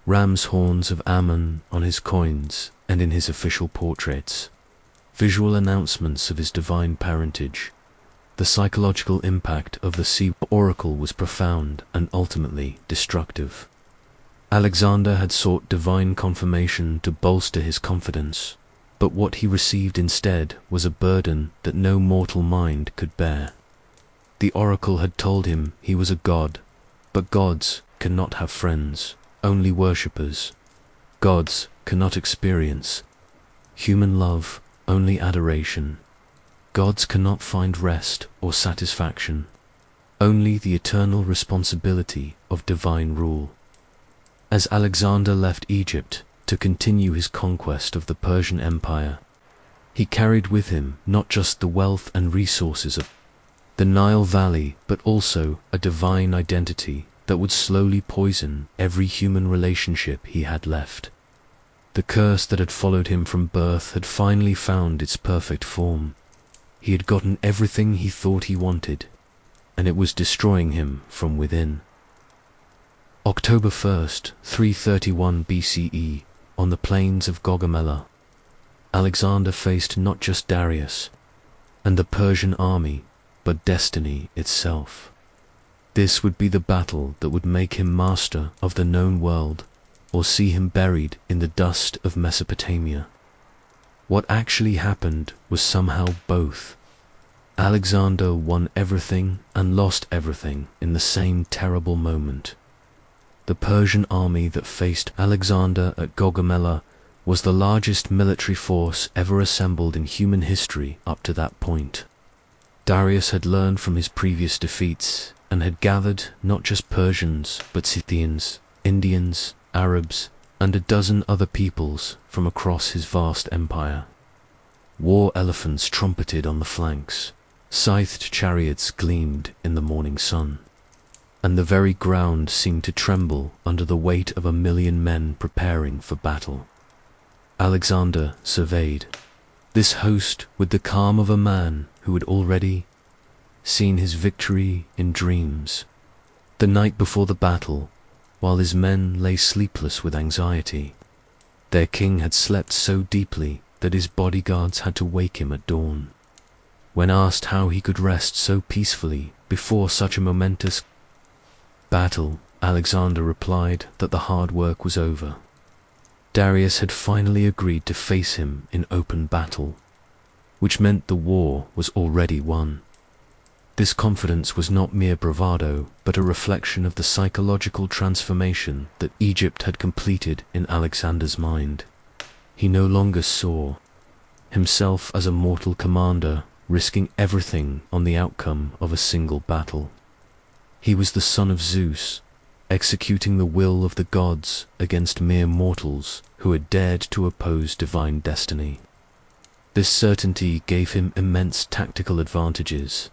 A: ram's horns of Ammon on his coins and in his official portraits, visual announcements of his divine parentage. The psychological impact of the Siwa oracle was profound and ultimately destructive. Alexander had sought divine confirmation to bolster his confidence, but what he received instead was a burden that no mortal mind could bear. The oracle had told him he was a god, but gods cannot have friends, only worshippers. Gods cannot experience human love, only adoration. Gods cannot find rest or satisfaction, only the eternal responsibility of divine rule. As Alexander left Egypt to continue his conquest of the Persian Empire, he carried with him not just the wealth and resources of the Nile Valley, but also a divine identity that would slowly poison every human relationship he had left. The curse that had followed him from birth had finally found its perfect form. He had gotten everything he thought he wanted, and it was destroying him from within. October 1st, 331 BCE, on the plains of Gaugamela, Alexander faced not just Darius and the Persian army, but destiny itself. This would be the battle that would make him master of the known world, or see him buried in the dust of Mesopotamia. What actually happened was somehow both. Alexander won everything and lost everything in the same terrible moment. The Persian army that faced Alexander at Gaugamela was the largest military force ever assembled in human history up to that point. Darius had learned from his previous defeats and had gathered not just Persians but Scythians, Indians, Arabs, and a dozen other peoples from across his vast empire. War elephants trumpeted on the flanks, scythed chariots gleamed in the morning sun, and the very ground seemed to tremble under the weight of 1,000,000 men preparing for battle. Alexander surveyed this host with the calm of a man who had already seen his victory in dreams. The night before the battle, while his men lay sleepless with anxiety, their king had slept so deeply that his bodyguards had to wake him at dawn. When asked how he could rest so peacefully before such a momentous battle, Alexander replied that the hard work was over. Darius had finally agreed to face him in open battle, which meant the war was already won. This confidence was not mere bravado, but a reflection of the psychological transformation that Egypt had completed in Alexander's mind. He no longer saw himself as a mortal commander, risking everything on the outcome of a single battle. He was the son of Zeus, executing the will of the gods against mere mortals who had dared to oppose divine destiny. This certainty gave him immense tactical advantages,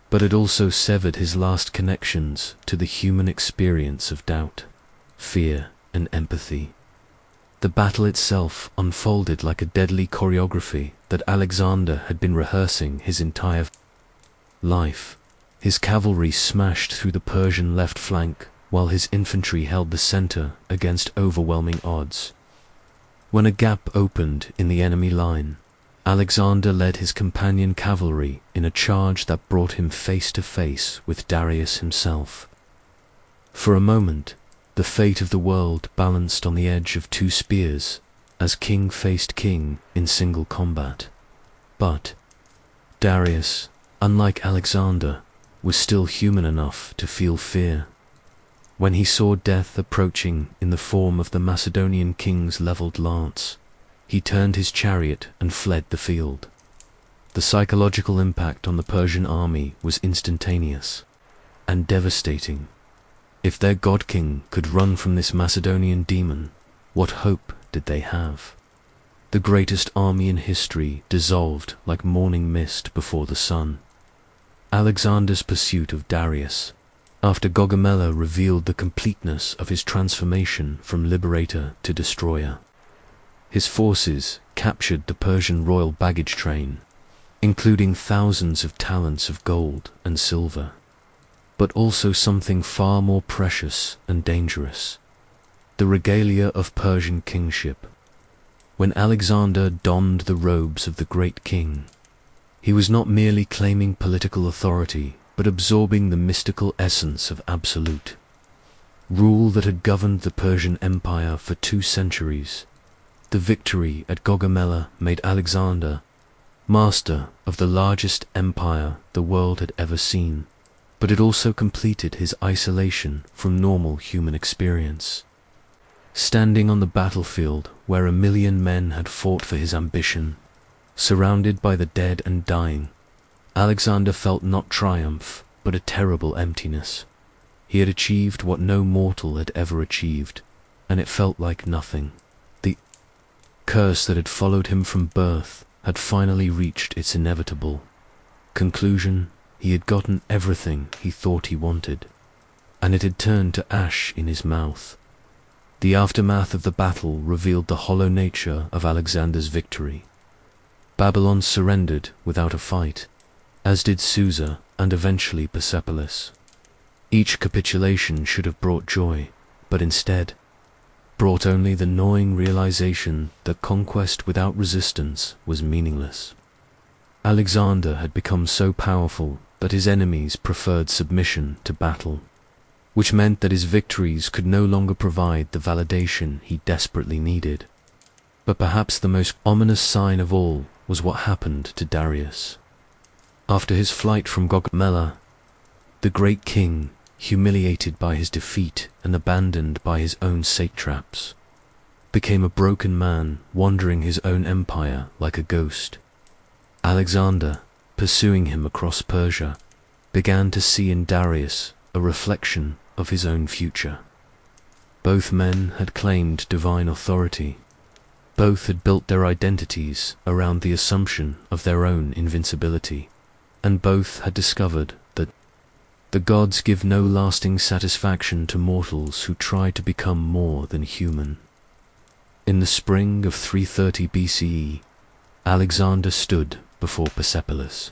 A: but it also severed his last connections to the human experience of doubt, fear, and empathy. The battle itself unfolded like a deadly choreography that Alexander had been rehearsing his entire life. His cavalry smashed through the Persian left flank, while his infantry held the center against overwhelming odds. When a gap opened in the enemy line, Alexander led his companion cavalry in a charge that brought him face to face with Darius himself. For a moment, the fate of the world balanced on the edge of two spears, as king faced king in single combat. But Darius, unlike Alexander, was still human enough to feel fear. When he saw death approaching in the form of the Macedonian king's leveled lance, he turned his chariot and fled the field. The psychological impact on the Persian army was instantaneous and devastating. If their god-king could run from this Macedonian demon, what hope did they have? The greatest army in history dissolved like morning mist before the sun. Alexander's pursuit of Darius, after Gaugamela revealed the completeness of his transformation from liberator to destroyer. His forces captured the Persian royal baggage train, including thousands of talents of gold and silver, but also something far more precious and dangerous: the regalia of Persian kingship. When Alexander donned the robes of the great king, he was not merely claiming political authority, but absorbing the mystical essence of absolute rule that had governed the Persian Empire for 2 centuries. The victory at Gaugamela made Alexander master of the largest empire the world had ever seen, but it also completed his isolation from normal human experience. Standing on the battlefield where 1 million men had fought for his ambition, surrounded by the dead and dying, Alexander felt not triumph, but a terrible emptiness. He had achieved what no mortal had ever achieved, and it felt like nothing. The curse that had followed him from birth had finally reached its inevitable conclusion. He had gotten everything he thought he wanted, and it had turned to ash in his mouth. The aftermath of the battle revealed the hollow nature of Alexander's victory. Babylon surrendered without a fight, as did Susa and eventually Persepolis. Each capitulation should have brought joy, but instead brought only the gnawing realization that conquest without resistance was meaningless. Alexander had become so powerful that his enemies preferred submission to battle, which meant that his victories could no longer provide the validation he desperately needed. But perhaps the most ominous sign of all was what happened to Darius. After his flight from Gaugamela, the great king, humiliated by his defeat and abandoned by his own satraps, became a broken man wandering his own empire like a ghost. Alexander, pursuing him across Persia, began to see in Darius a reflection of his own future. Both men had claimed divine authority. Both had built their identities around the assumption of their own invincibility, and both had discovered that the gods give no lasting satisfaction to mortals who try to become more than human. In the spring of 330 BCE, Alexander stood before Persepolis,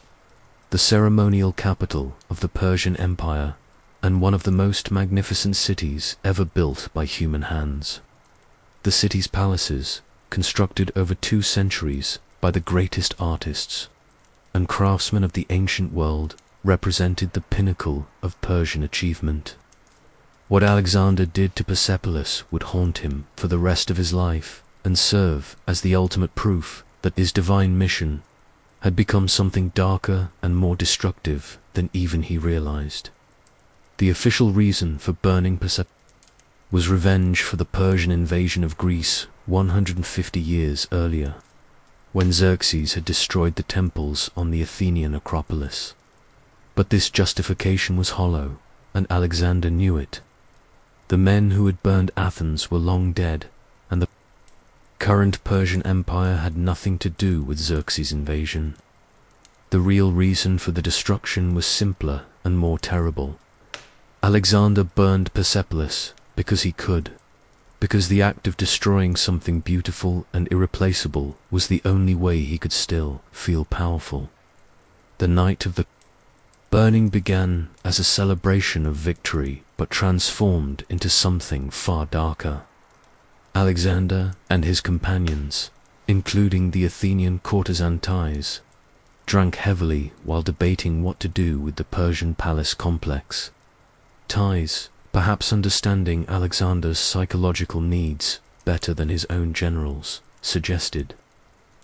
A: the ceremonial capital of the Persian Empire and one of the most magnificent cities ever built by human hands. The city's palaces, constructed over 2 centuries by the greatest artists and craftsmen of the ancient world, represented the pinnacle of Persian achievement. What Alexander did to Persepolis would haunt him for the rest of his life and serve as the ultimate proof that his divine mission had become something darker and more destructive than even he realized. The official reason for burning Persepolis was revenge for the Persian invasion of Greece 150 years earlier, when Xerxes had destroyed the temples on the Athenian Acropolis. But this justification was hollow, and Alexander knew it. The men who had burned Athens were long dead, and the current Persian Empire had nothing to do with Xerxes' invasion. The real reason for the destruction was simpler and more terrible. Alexander burned Persepolis because he could, because the act of destroying something beautiful and irreplaceable was the only way he could still feel powerful. The night of the burning began as a celebration of victory, but transformed into something far darker. Alexander and his companions, including the Athenian courtesan Thais, drank heavily while debating what to do with the Persian palace complex. Thais, perhaps understanding Alexander's psychological needs better than his own generals, suggested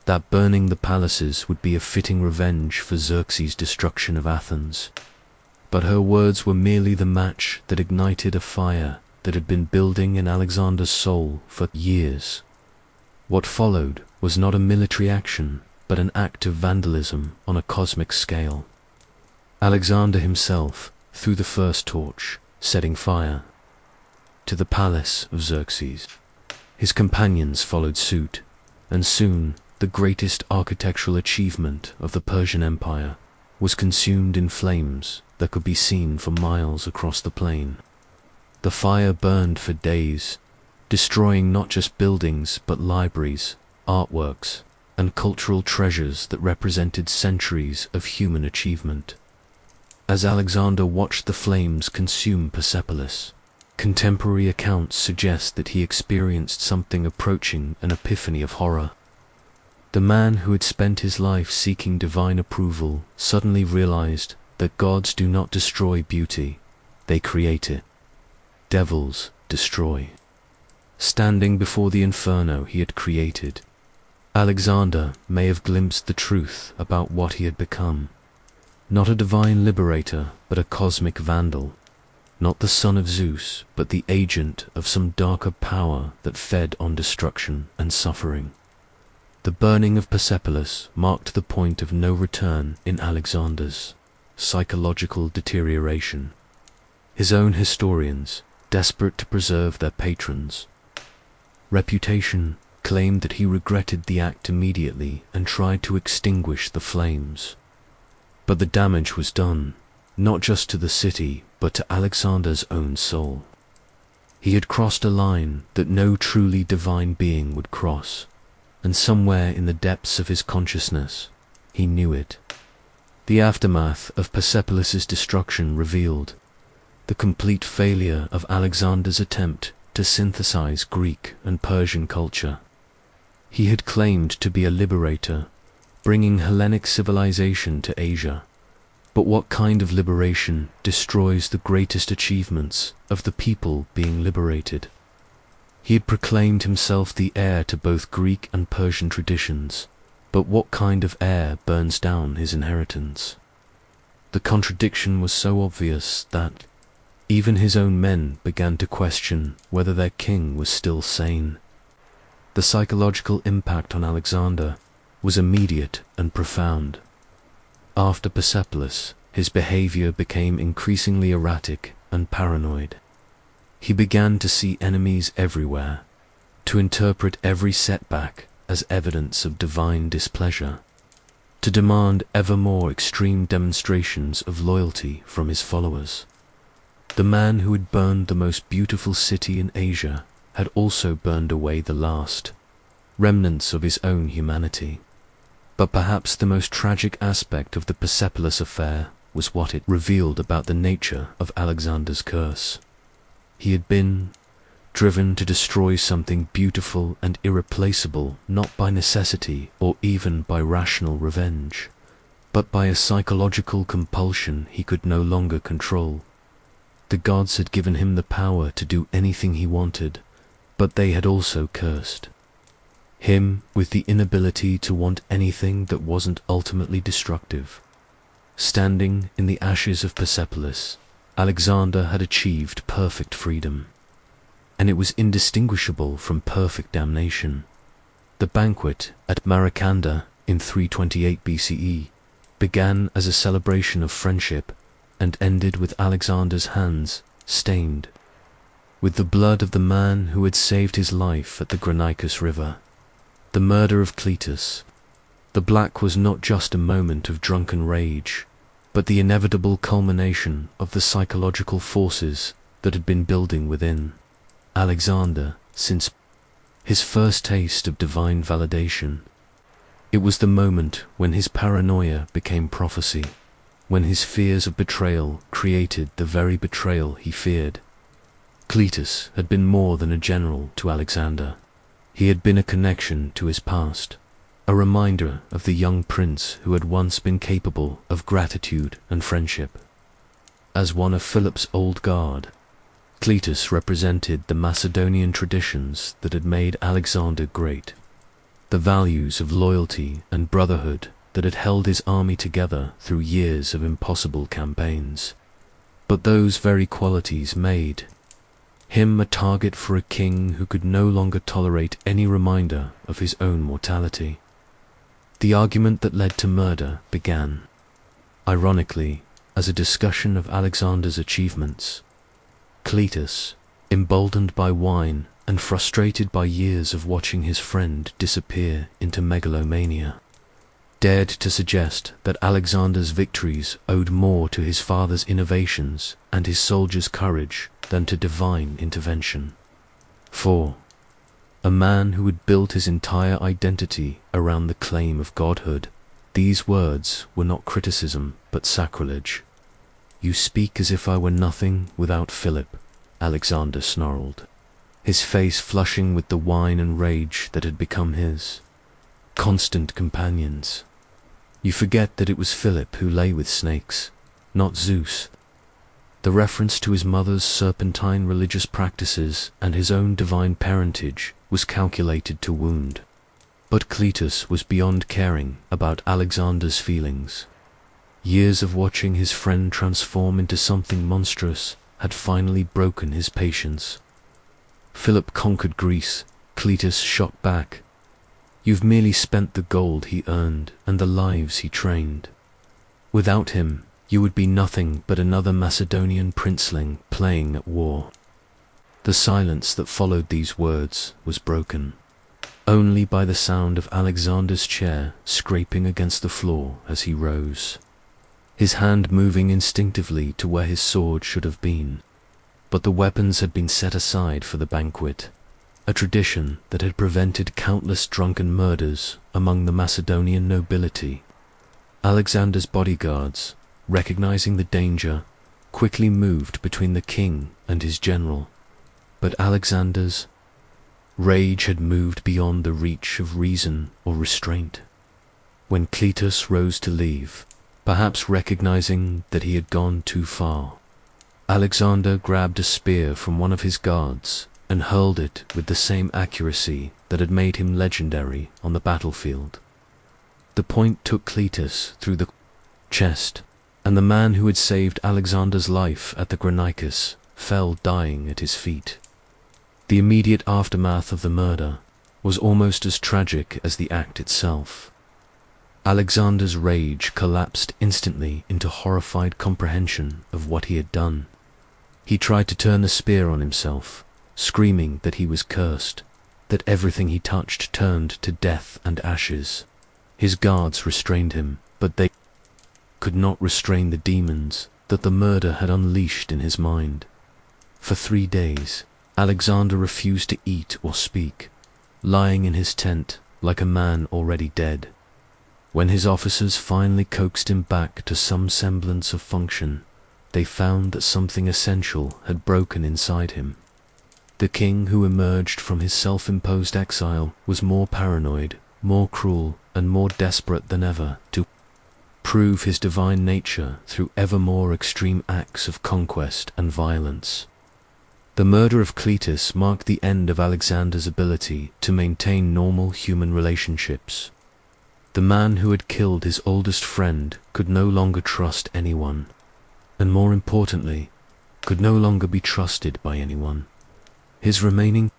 A: that burning the palaces would be a fitting revenge for Xerxes' destruction of Athens. But her words were merely the match that ignited a fire that had been building in Alexander's soul for years. What followed was not a military action, but an act of vandalism on a cosmic scale. Alexander himself threw the first torch, setting fire to the palace of Xerxes. His companions followed suit, and soon the greatest architectural achievement of the Persian Empire was consumed in flames that could be seen for miles across the plain. The fire burned for days, destroying not just buildings but libraries, artworks, and cultural treasures that represented centuries of human achievement. As Alexander watched the flames consume Persepolis, contemporary accounts suggest that he experienced something approaching an epiphany of horror. The man who had spent his life seeking divine approval suddenly realized that gods do not destroy beauty, they create it. Devils destroy. Standing before the inferno he had created, Alexander may have glimpsed the truth about what he had become. Not a divine liberator, but a cosmic vandal. Not the son of Zeus, but the agent of some darker power that fed on destruction and suffering. The burning of Persepolis marked the point of no return in Alexander's psychological deterioration. His own historians, desperate to preserve their patron's reputation, claimed that he regretted the act immediately and tried to extinguish the flames. But the damage was done, not just to the city, but to Alexander's own soul. He had crossed a line that no truly divine being would cross, and somewhere in the depths of his consciousness, he knew it. The aftermath of Persepolis' destruction revealed the complete failure of Alexander's attempt to synthesize Greek and Persian culture. He had claimed to be a liberator, bringing Hellenic civilization to Asia. But what kind of liberation destroys the greatest achievements of the people being liberated? He had proclaimed himself the heir to both Greek and Persian traditions, but what kind of heir burns down his inheritance? The contradiction was so obvious that even his own men began to question whether their king was still sane. The psychological impact on Alexander was immediate and profound. After Persepolis, his behavior became increasingly erratic and paranoid. He began to see enemies everywhere, to interpret every setback as evidence of divine displeasure, to demand ever more extreme demonstrations of loyalty from his followers. The man who had burned the most beautiful city in Asia had also burned away the last remnants of his own humanity. But perhaps the most tragic aspect of the Persepolis affair was what it revealed about the nature of Alexander's curse. He had been driven to destroy something beautiful and irreplaceable not by necessity or even by rational revenge, but by a psychological compulsion he could no longer control. The gods had given him the power to do anything he wanted, but they had also cursed him with the inability to want anything that wasn't ultimately destructive. Standing in the ashes of Persepolis, Alexander had achieved perfect freedom, and it was indistinguishable from perfect damnation. The banquet at Maracanda in 328 BCE began as a celebration of friendship and ended with Alexander's hands stained with the blood of the man who had saved his life at the Granicus River. The murder of Cletus. The black was not just a moment of drunken rage, but the inevitable culmination of the psychological forces that had been building within Alexander since his first taste of divine validation. It was the moment when his paranoia became prophecy, when his fears of betrayal created the very betrayal he feared. Cletus had been more than a general to Alexander. He had been a connection to his past, a reminder of the young prince who had once been capable of gratitude and friendship. As one of Philip's old guard, Cletus represented the Macedonian traditions that had made Alexander great, the values of loyalty and brotherhood that had held his army together through years of impossible campaigns. But those very qualities made him a target for a king who could no longer tolerate any reminder of his own mortality. The argument that led to murder began, ironically, as a discussion of Alexander's achievements. Cletus, emboldened by wine and frustrated by years of watching his friend disappear into megalomania, dared to suggest that Alexander's victories owed more to his father's innovations and his soldiers' courage than to divine intervention. For a man who had built his entire identity around the claim of godhood, these words were not criticism but sacrilege. "You speak as if I were nothing without Philip," Alexander snarled, his face flushing with the wine and rage that had become his constant companions. "You forget that it was Philip who lay with snakes, not Zeus." The reference to his mother's serpentine religious practices and his own divine parentage was calculated to wound. But Cletus was beyond caring about Alexander's feelings. Years of watching his friend transform into something monstrous had finally broken his patience. Philip conquered Greece, Cletus shot back. "You've merely spent the gold he earned and the lives he trained. Without him, you would be nothing but another Macedonian princeling playing at war." The silence that followed these words was broken only by the sound of Alexander's chair scraping against the floor as he rose, his hand moving instinctively to where his sword should have been. But the weapons had been set aside for the banquet, a tradition that had prevented countless drunken murders among the Macedonian nobility. Alexander's bodyguards, recognizing the danger, quickly moved between the king and his general. But Alexander's rage had moved beyond the reach of reason or restraint. When Cletus rose to leave, perhaps recognizing that he had gone too far, Alexander grabbed a spear from one of his guards and hurled it with the same accuracy that had made him legendary on the battlefield. The point took Cletus through the chest, and the man who had saved Alexander's life at the Granicus fell dying at his feet. The immediate aftermath of the murder was almost as tragic as the act itself. Alexander's rage collapsed instantly into horrified comprehension of what he had done. He tried to turn the spear on himself, screaming that he was cursed, that everything he touched turned to death and ashes. His guards restrained him, but they could not restrain the demons that the murder had unleashed in his mind. For 3 days, Alexander refused to eat or speak, lying in his tent like a man already dead. When his officers finally coaxed him back to some semblance of function, they found that something essential had broken inside him. The king who emerged from his self-imposed exile was more paranoid, more cruel, and more desperate than ever to prove his divine nature through ever more extreme acts of conquest and violence. The murder of Cletus marked the end of Alexander's ability to maintain normal human relationships. The man who had killed his oldest friend could no longer trust anyone, and more importantly, could no longer be trusted by anyone. His remaining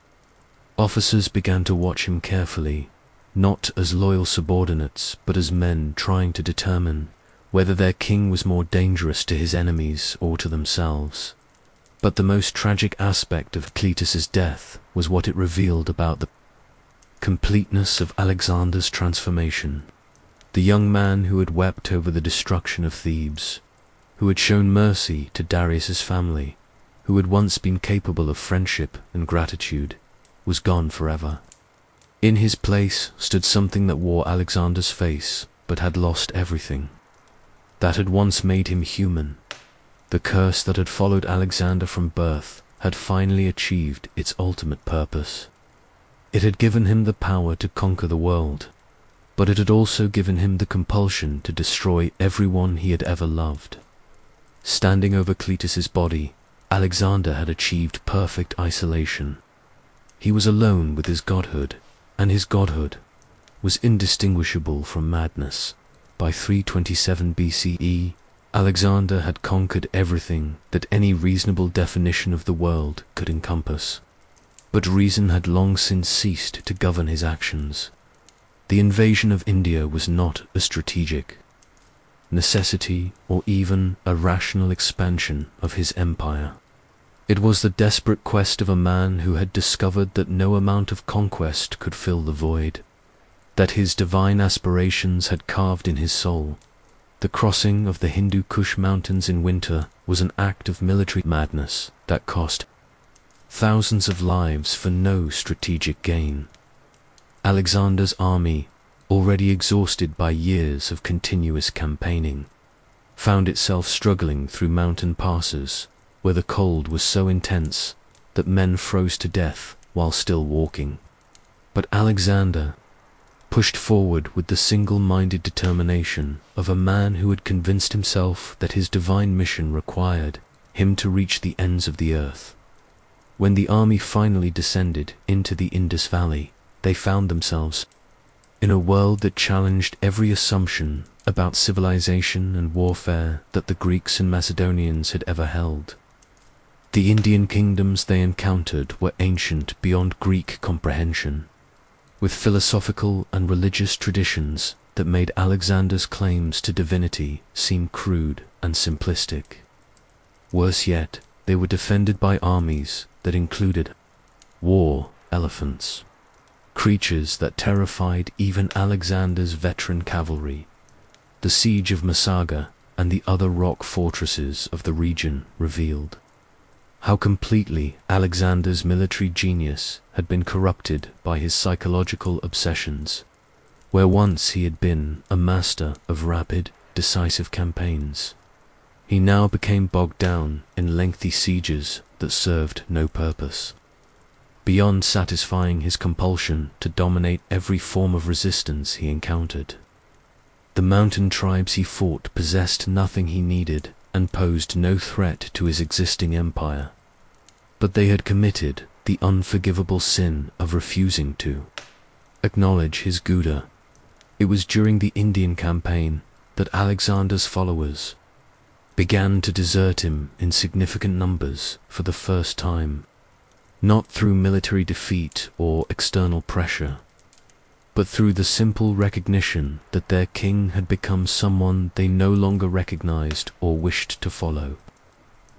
A: officers began to watch him carefully, not as loyal subordinates, but as men trying to determine whether their king was more dangerous to his enemies or to themselves. But the most tragic aspect of Cletus's death was what it revealed about the completeness of Alexander's transformation. The young man who had wept over the destruction of Thebes, who had shown mercy to Darius's family, who had once been capable of friendship and gratitude, was gone forever. In his place stood something that wore Alexander's face, but had lost everything. That had once made him human. The curse that had followed Alexander from birth had finally achieved its ultimate purpose. It had given him the power to conquer the world, but it had also given him the compulsion to destroy everyone he had ever loved. Standing over Cletus's body, Alexander had achieved perfect isolation. He was alone with his godhood, and his godhood was indistinguishable from madness. By 327 BCE, Alexander had conquered everything that any reasonable definition of the world could encompass. But reason had long since ceased to govern his actions. The invasion of India was not a strategic necessity or even a rational expansion of his empire. It was the desperate quest of a man who had discovered that no amount of conquest could fill the void, that his divine aspirations had carved in his soul. The crossing of the Hindu Kush mountains in winter was an act of military madness that cost thousands of lives for no strategic gain. Alexander's army, already exhausted by years of continuous campaigning, found itself struggling through mountain passes where the cold was so intense that men froze to death while still walking. But Alexander pushed forward with the single-minded determination of a man who had convinced himself that his divine mission required him to reach the ends of the earth. When the army finally descended into the Indus Valley, they found themselves in a world that challenged every assumption about civilization and warfare that the Greeks and Macedonians had ever held. The Indian kingdoms they encountered were ancient beyond Greek comprehension, with philosophical and religious traditions that made Alexander's claims to divinity seem crude and simplistic. Worse yet, they were defended by armies that included war elephants, creatures that terrified even Alexander's veteran cavalry. The siege of Massaga and the other rock fortresses of the region revealed how completely Alexander's military genius had been corrupted by his psychological obsessions. Where once he had been a master of rapid, decisive campaigns, he now became bogged down in lengthy sieges that served no purpose. Beyond satisfying his compulsion to dominate every form of resistance he encountered, the mountain tribes he fought possessed nothing he needed and posed no threat to his existing empire. But they had committed the unforgivable sin of refusing to acknowledge his Gouda. It was during the Indian campaign that Alexander's followers began to desert him in significant numbers for the first time, not through military defeat or external pressure, but through the simple recognition that their king had become someone they no longer recognized or wished to follow.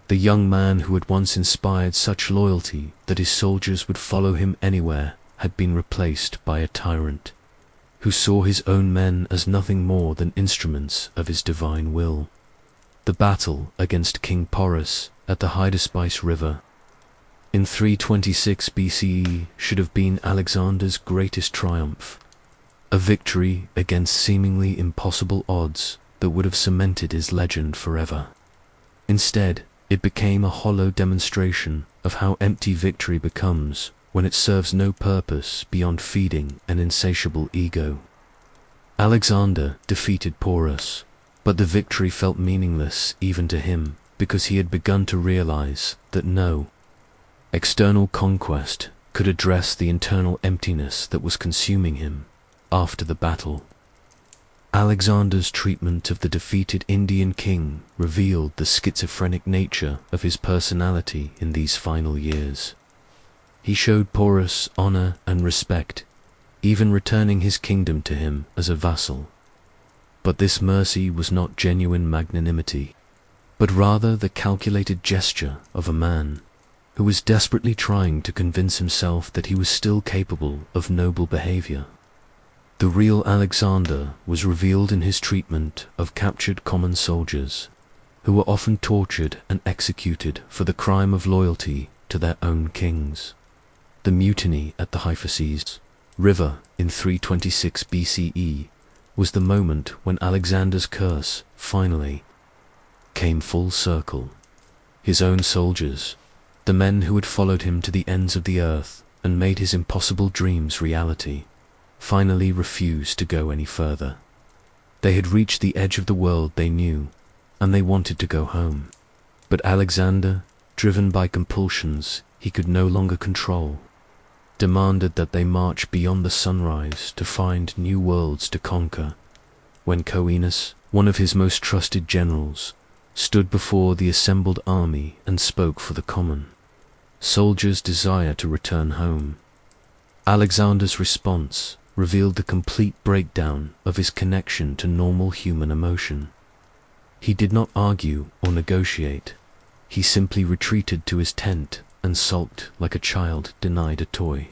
A: The young man who had once inspired such loyalty that his soldiers would follow him anywhere had been replaced by a tyrant who saw his own men as nothing more than instruments of his divine will. The battle against King Porus at the Hydaspes River in 326 BCE should have been Alexander's greatest triumph, a victory against seemingly impossible odds that would have cemented his legend forever. Instead, it became a hollow demonstration of how empty victory becomes when it serves no purpose beyond feeding an insatiable ego. Alexander defeated Porus, but the victory felt meaningless even to him because he had begun to realize that no external conquest could address the internal emptiness that was consuming him after the battle. Alexander's treatment of the defeated Indian king revealed the schizophrenic nature of his personality in these final years. He showed Porus honor and respect, even returning his kingdom to him as a vassal. But this mercy was not genuine magnanimity, but rather the calculated gesture of a man who was desperately trying to convince himself that he was still capable of noble behavior. The real Alexander was revealed in his treatment of captured common soldiers, who were often tortured and executed for the crime of loyalty to their own kings. The mutiny at the Hyphases River in 326 BCE was the moment when Alexander's curse finally came full circle. His own soldiers, the men who had followed him to the ends of the earth and made his impossible dreams reality, finally refused to go any further. They had reached the edge of the world they knew, and they wanted to go home. But Alexander, driven by compulsions he could no longer control, demanded that they march beyond the sunrise to find new worlds to conquer. When Coenus, one of his most trusted generals, stood before the assembled army and spoke for the common soldiers' desire to return home, Alexander's response revealed the complete breakdown of his connection to normal human emotion. He did not argue or negotiate. He simply retreated to his tent and sulked like a child denied a toy.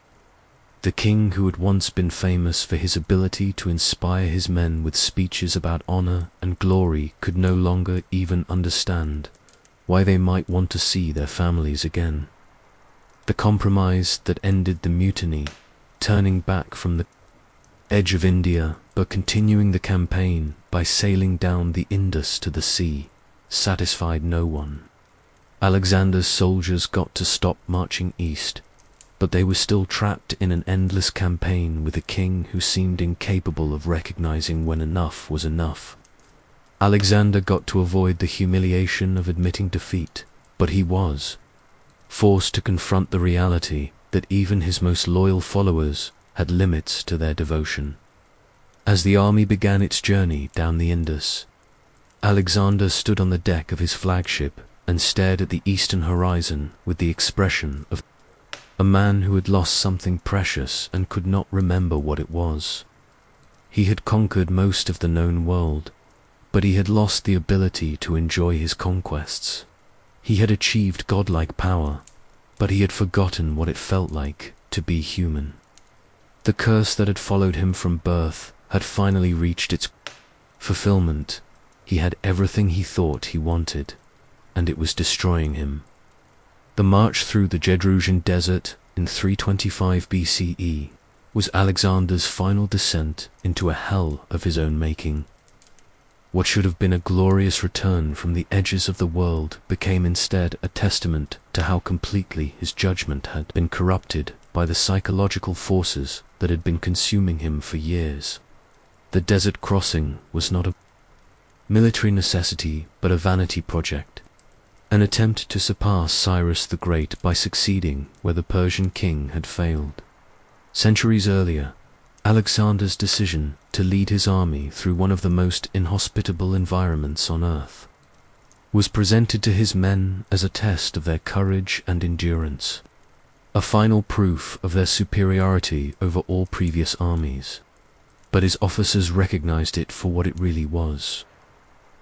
A: The king who had once been famous for his ability to inspire his men with speeches about honor and glory could no longer even understand why they might want to see their families again. The compromise that ended the mutiny, turning back from the edge of India but continuing the campaign by sailing down the Indus to the sea, satisfied no one. Alexander's soldiers got to stop marching east, but they were still trapped in an endless campaign with a king who seemed incapable of recognizing when enough was enough. Alexander got to avoid the humiliation of admitting defeat, but he was forced to confront the reality that even his most loyal followers had limits to their devotion. As the army began its journey down the Indus, Alexander stood on the deck of his flagship and stared at the eastern horizon with the expression of a man who had lost something precious and could not remember what it was. He had conquered most of the known world, but he had lost the ability to enjoy his conquests. He had achieved godlike power, but he had forgotten what it felt like to be human. The curse that had followed him from birth had finally reached its fulfillment. He had everything he thought he wanted, and it was destroying him. The march through the Jedrusian desert in 325 BCE was Alexander's final descent into a hell of his own making. What should have been a glorious return from the edges of the world became instead a testament to how completely his judgment had been corrupted by the psychological forces that had been consuming him for years. The desert crossing was not a military necessity but a vanity project, an attempt to surpass Cyrus the Great by succeeding where the Persian king had failed. Centuries earlier, Alexander's decision to lead his army through one of the most inhospitable environments on earth was presented to his men as a test of their courage and endurance, a final proof of their superiority over all previous armies. But his officers recognized it for what it really was: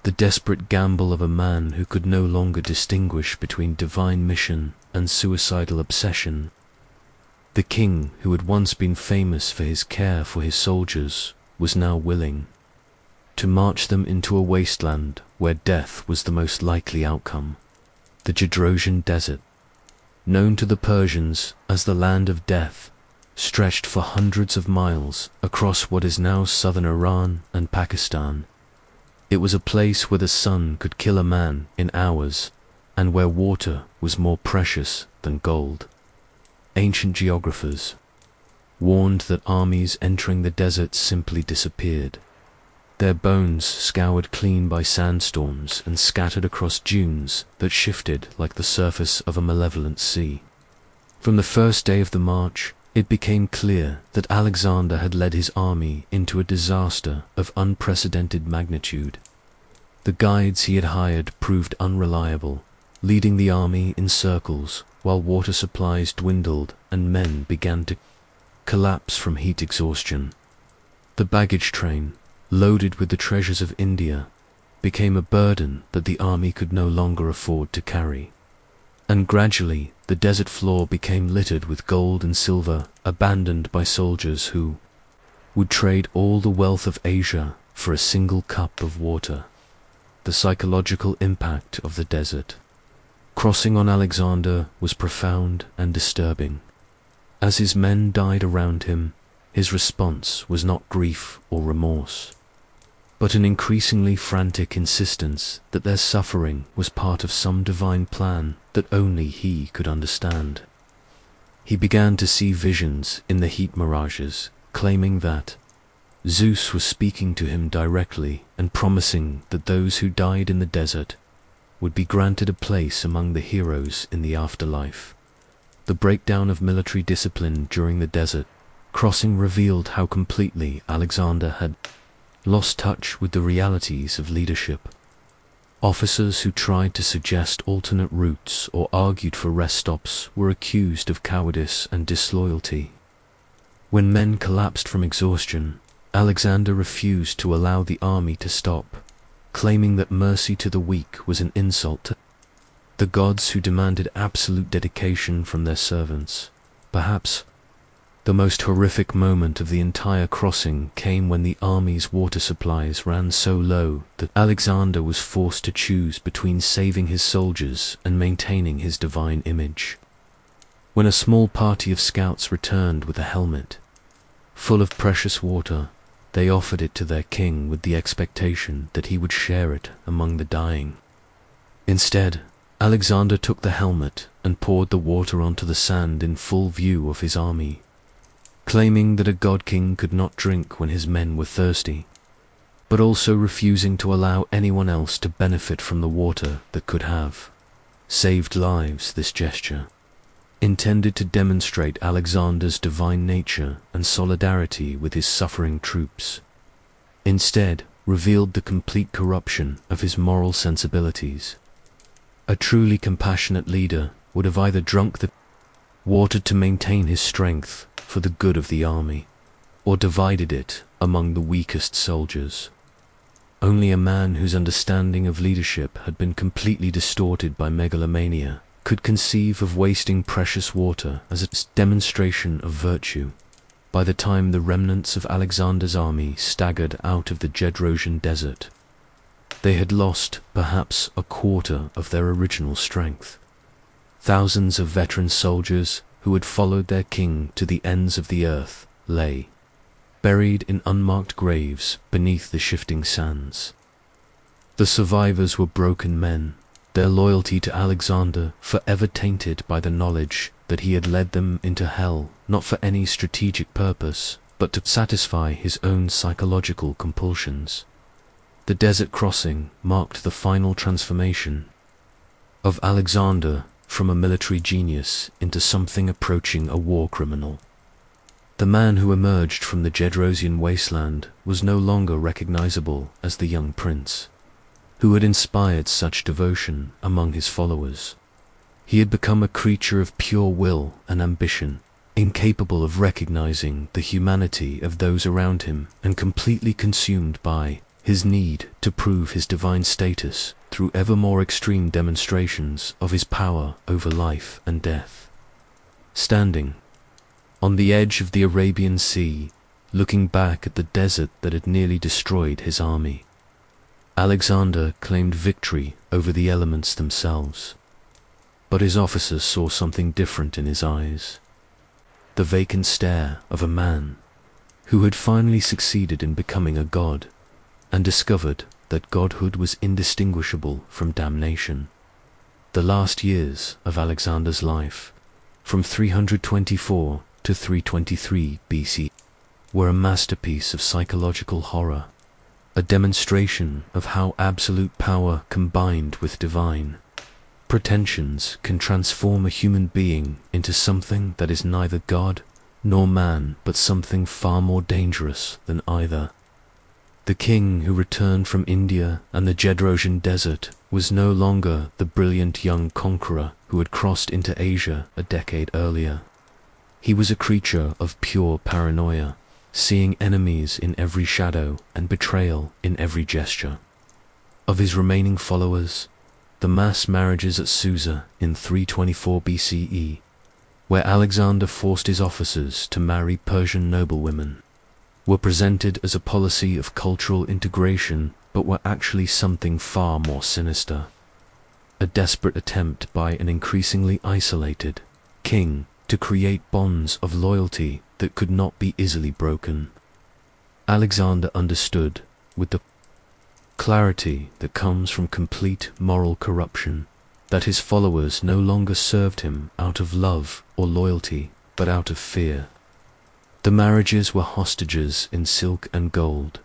A: the desperate gamble of a man who could no longer distinguish between divine mission and suicidal obsession. The king, who had once been famous for his care for his soldiers, was now willing to march them into a wasteland where death was the most likely outcome. The Jedrosian Desert, known to the Persians as the Land of Death, stretched for hundreds of miles across what is now southern Iran and Pakistan. It was a place where the sun could kill a man in hours, and where water was more precious than gold. Ancient geographers warned that armies entering the desert simply disappeared, their bones scoured clean by sandstorms and scattered across dunes that shifted like the surface of a malevolent sea. From the first day of the march, It became clear that Alexander had led his army into a disaster of unprecedented magnitude. The guides he had hired proved unreliable, leading the army in circles while water supplies dwindled and men began to collapse from heat exhaustion. The baggage train, loaded with the treasures of India, became a burden that the army could no longer afford to carry. And gradually, the desert floor became littered with gold and silver abandoned by soldiers who would trade all the wealth of Asia for a single cup of water. The psychological impact of the desert crossing on Alexander was profound and disturbing. As his men died around him, his response was not grief or remorse, but an increasingly frantic insistence that their suffering was part of some divine plan that only he could understand. He began to see visions in the heat mirages, claiming that Zeus was speaking to him directly and promising that those who died in the desert would be granted a place among the heroes in the afterlife. The breakdown of military discipline during the desert crossing revealed how completely Alexander had lost touch with the realities of leadership. Officers who tried to suggest alternate routes or argued for rest stops were accused of cowardice and disloyalty. When men collapsed from exhaustion, Alexander refused to allow the army to stop, claiming that mercy to the weak was an insult to the gods who demanded absolute dedication from their servants. Perhaps the most horrific moment of the entire crossing came when the army's water supplies ran so low that Alexander was forced to choose between saving his soldiers and maintaining his divine image. When a small party of scouts returned with a helmet full of precious water, they offered it to their king with the expectation that he would share it among the dying. Instead, Alexander took the helmet and poured the water onto the sand in full view of his army, claiming that a god king could not drink when his men were thirsty, but also refusing to allow anyone else to benefit from the water that could have saved lives. This gesture, intended to demonstrate Alexander's divine nature and solidarity with his suffering troops, instead revealed the complete corruption of his moral sensibilities. A truly compassionate leader would have either drunk the water to maintain his strength for the good of the army, or divided it among the weakest soldiers. Only a man whose understanding of leadership had been completely distorted by megalomania could conceive of wasting precious water as a demonstration of virtue. By the time the remnants of Alexander's army staggered out of the Gedrosian desert, they had lost perhaps a quarter of their original strength. Thousands of veteran soldiers who had followed their king to the ends of the earth lay buried in unmarked graves beneath the shifting sands. The survivors were broken men, their loyalty to Alexander forever tainted by the knowledge that he had led them into hell not for any strategic purpose, but to satisfy his own psychological compulsions. The desert crossing marked the final transformation of Alexander from a military genius into something approaching a war criminal. The man who emerged from the Gedrosian wasteland was no longer recognizable as the young prince who had inspired such devotion among his followers. He had become a creature of pure will and ambition, incapable of recognizing the humanity of those around him and completely consumed by his need to prove his divine status through ever more extreme demonstrations of his power over life and death. Standing on the edge of the Arabian Sea, looking back at the desert that had nearly destroyed his army, Alexander claimed victory over the elements themselves. But his officers saw something different in his eyes. The vacant stare of a man who had finally succeeded in becoming a god and discovered that godhood was indistinguishable from damnation. The last years of Alexander's life, from 324 to 323 BC, were a masterpiece of psychological horror, a demonstration of how absolute power combined with divine pretensions can transform a human being into something that is neither God nor man, but something far more dangerous than either. The king who returned from India and the Jedrosian desert was no longer the brilliant young conqueror who had crossed into Asia a decade earlier. He was a creature of pure paranoia, seeing enemies in every shadow and betrayal in every gesture. Of his remaining followers, the mass marriages at Susa in 324 BCE, where Alexander forced his officers to marry Persian noblewomen, were presented as a policy of cultural integration, but were actually something far more sinister. A desperate attempt by an increasingly isolated king to create bonds of loyalty that could not be easily broken. Alexander understood, with the clarity that comes from complete moral corruption, that his followers no longer served him out of love or loyalty, but out of fear. The marriages were hostages in silk and gold,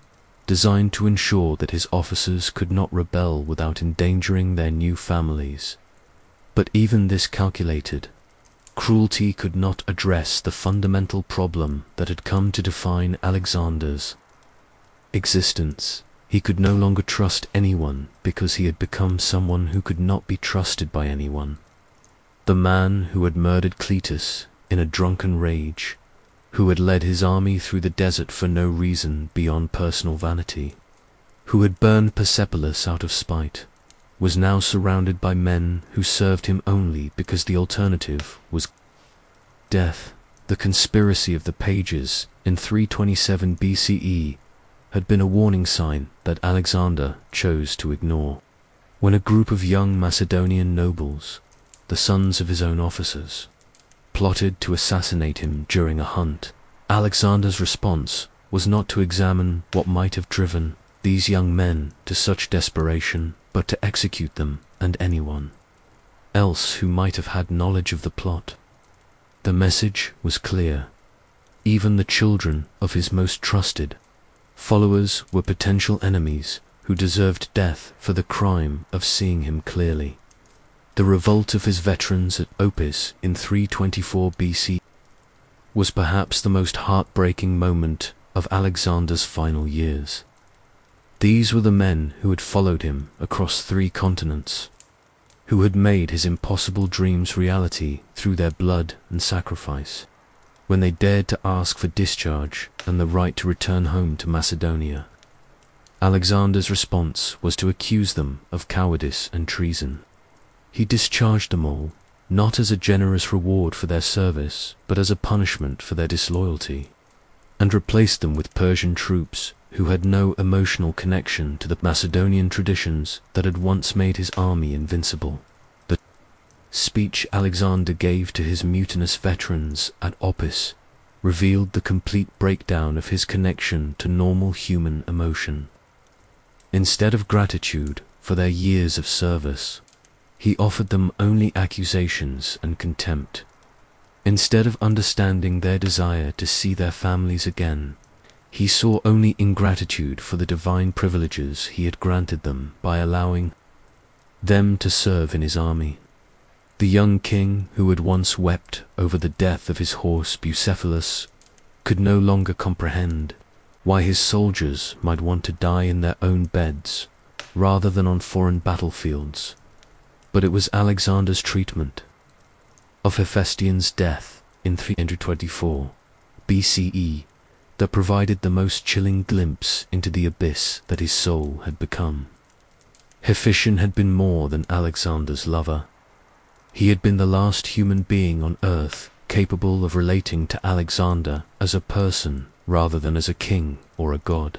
A: designed to ensure that his officers could not rebel without endangering their new families. But even this calculated cruelty could not address the fundamental problem that had come to define Alexander's existence. He could no longer trust anyone because he had become someone who could not be trusted by anyone. The man who had murdered Cletus in a drunken rage, who had led his army through the desert for no reason beyond personal vanity, who had burned Persepolis out of spite, was now surrounded by men who served him only because the alternative was death. The conspiracy of the pages in 327 BCE had been a warning sign that Alexander chose to ignore. When a group of young Macedonian nobles, the sons of his own officers, plotted to assassinate him during a hunt, Alexander's response was not to examine what might have driven these young men to such desperation, but to execute them and anyone else who might have had knowledge of the plot. The message was clear. Even the children of his most trusted followers were potential enemies who deserved death for the crime of seeing him clearly. The revolt of his veterans at Opis in 324 BC was perhaps the most heartbreaking moment of Alexander's final years. These were the men who had followed him across 3 continents, who had made his impossible dreams reality through their blood and sacrifice, when they dared to ask for discharge and the right to return home to Macedonia. Alexander's response was to accuse them of cowardice and treason. He discharged them all, not as a generous reward for their service, but as a punishment for their disloyalty, and replaced them with Persian troops who had no emotional connection to the Macedonian traditions that had once made his army invincible. The speech Alexander gave to his mutinous veterans at Opis revealed the complete breakdown of his connection to normal human emotion. Instead of gratitude for their years of service, he offered them only accusations and contempt. Instead of understanding their desire to see their families again, he saw only ingratitude for the divine privileges he had granted them by allowing them to serve in his army. The young king, who had once wept over the death of his horse Bucephalus, could no longer comprehend why his soldiers might want to die in their own beds rather than on foreign battlefields. But it was Alexander's treatment of Hephaestion's death in 324 BCE that provided the most chilling glimpse into the abyss that his soul had become. Hephaestion had been more than Alexander's lover. He had been the last human being on earth capable of relating to Alexander as a person rather than as a king or a god.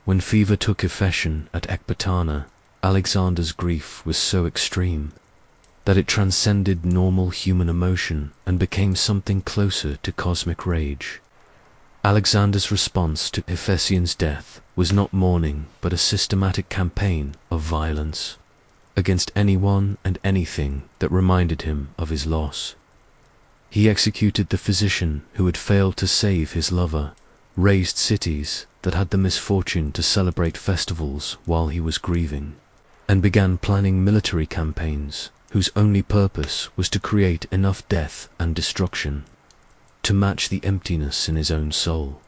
A: When fever took Hephaestion at Ecbatana, Alexander's grief was so extreme that it transcended normal human emotion and became something closer to cosmic rage. Alexander's response to Hephaestion's death was not mourning but a systematic campaign of violence against anyone and anything that reminded him of his loss. He executed the physician who had failed to save his lover, razed cities that had the misfortune to celebrate festivals while he was grieving, and began planning military campaigns whose only purpose was to create enough death and destruction to match the emptiness in his own soul.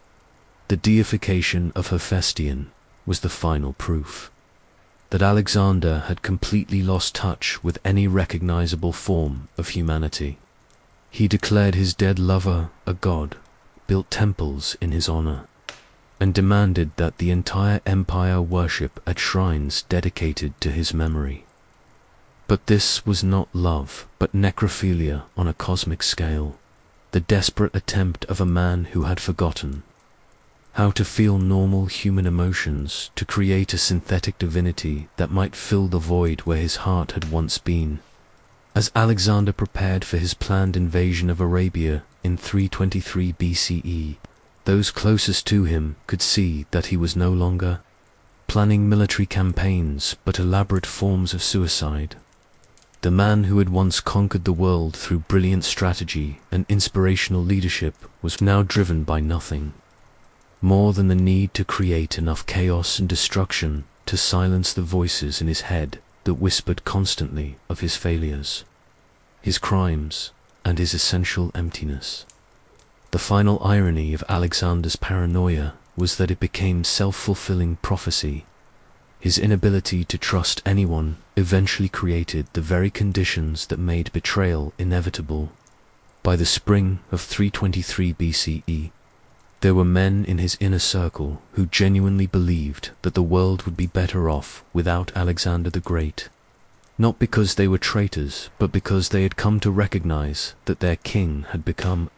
A: The deification of Hephaestion was the final proof that Alexander had completely lost touch with any recognizable form of humanity. He declared his dead lover a god, built temples in his honor, and demanded that the entire empire worship at shrines dedicated to his memory. But this was not love, but necrophilia on a cosmic scale, the desperate attempt of a man who had forgotten how to feel normal human emotions to create a synthetic divinity that might fill the void where his heart had once been. As Alexander prepared for his planned invasion of Arabia in 323 BCE, those closest to him could see that he was no longer planning military campaigns but elaborate forms of suicide. The man who had once conquered the world through brilliant strategy and inspirational leadership was now driven by nothing more than the need to create enough chaos and destruction to silence the voices in his head that whispered constantly of his failures, his crimes, and his essential emptiness. The final irony of Alexander's paranoia was that it became self-fulfilling prophecy. His inability to trust anyone eventually created the very conditions that made betrayal inevitable. By the spring of 323 BCE, there were men in his inner circle who genuinely believed that the world would be better off without Alexander the Great, not because they were traitors, but because they had come to recognize that their king had become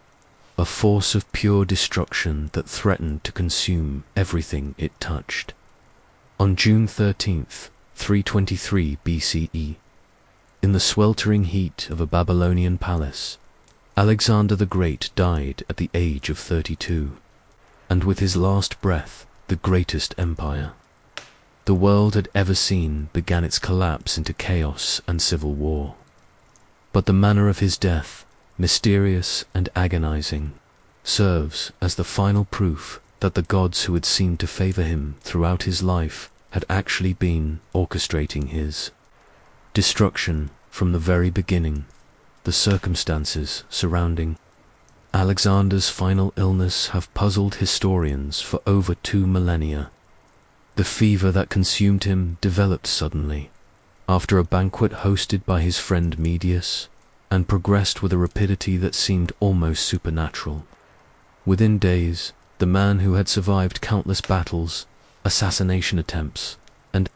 A: a force of pure destruction that threatened to consume everything it touched. On June 13th, 323 BCE, in the sweltering heat of a Babylonian palace, Alexander the Great died at the age of 32. And with his last breath, the greatest empire the world had ever seen began its collapse into chaos and civil war. But the manner of his death, mysterious and agonizing, serves as the final proof that the gods who had seemed to favor him throughout his life had actually been orchestrating his destruction from the very beginning. The circumstances surrounding Alexander's final illness have puzzled historians for over 2 millennia. The fever that consumed him developed suddenly, after a banquet hosted by his friend Medius, and progressed with a rapidity that seemed almost supernatural. Within days, the man who had survived countless battles, assassination attempts, and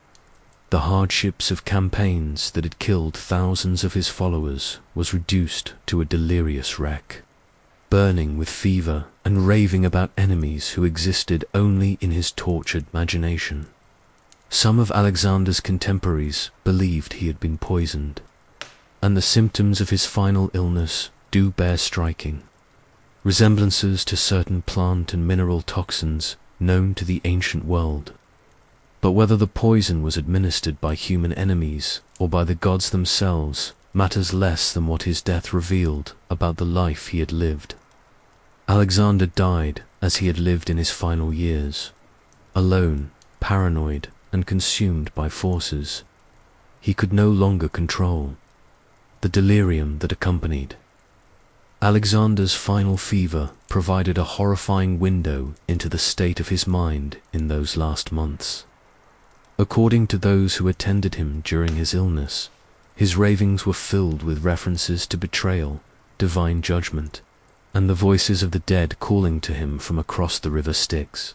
A: the hardships of campaigns that had killed thousands of his followers was reduced to a delirious wreck, burning with fever and raving about enemies who existed only in his tortured imagination. Some of Alexander's contemporaries believed he had been poisoned, and the symptoms of his final illness do bear striking resemblances to certain plant and mineral toxins known to the ancient world. But whether the poison was administered by human enemies or by the gods themselves matters less than what his death revealed about the life he had lived. Alexander died as he had lived in his final years, alone, paranoid, and consumed by forces he could no longer control. The delirium that accompanied Alexander's final fever provided a horrifying window into the state of his mind in those last months. According to those who attended him during his illness, his ravings were filled with references to betrayal, divine judgment, and the voices of the dead calling to him from across the river Styx.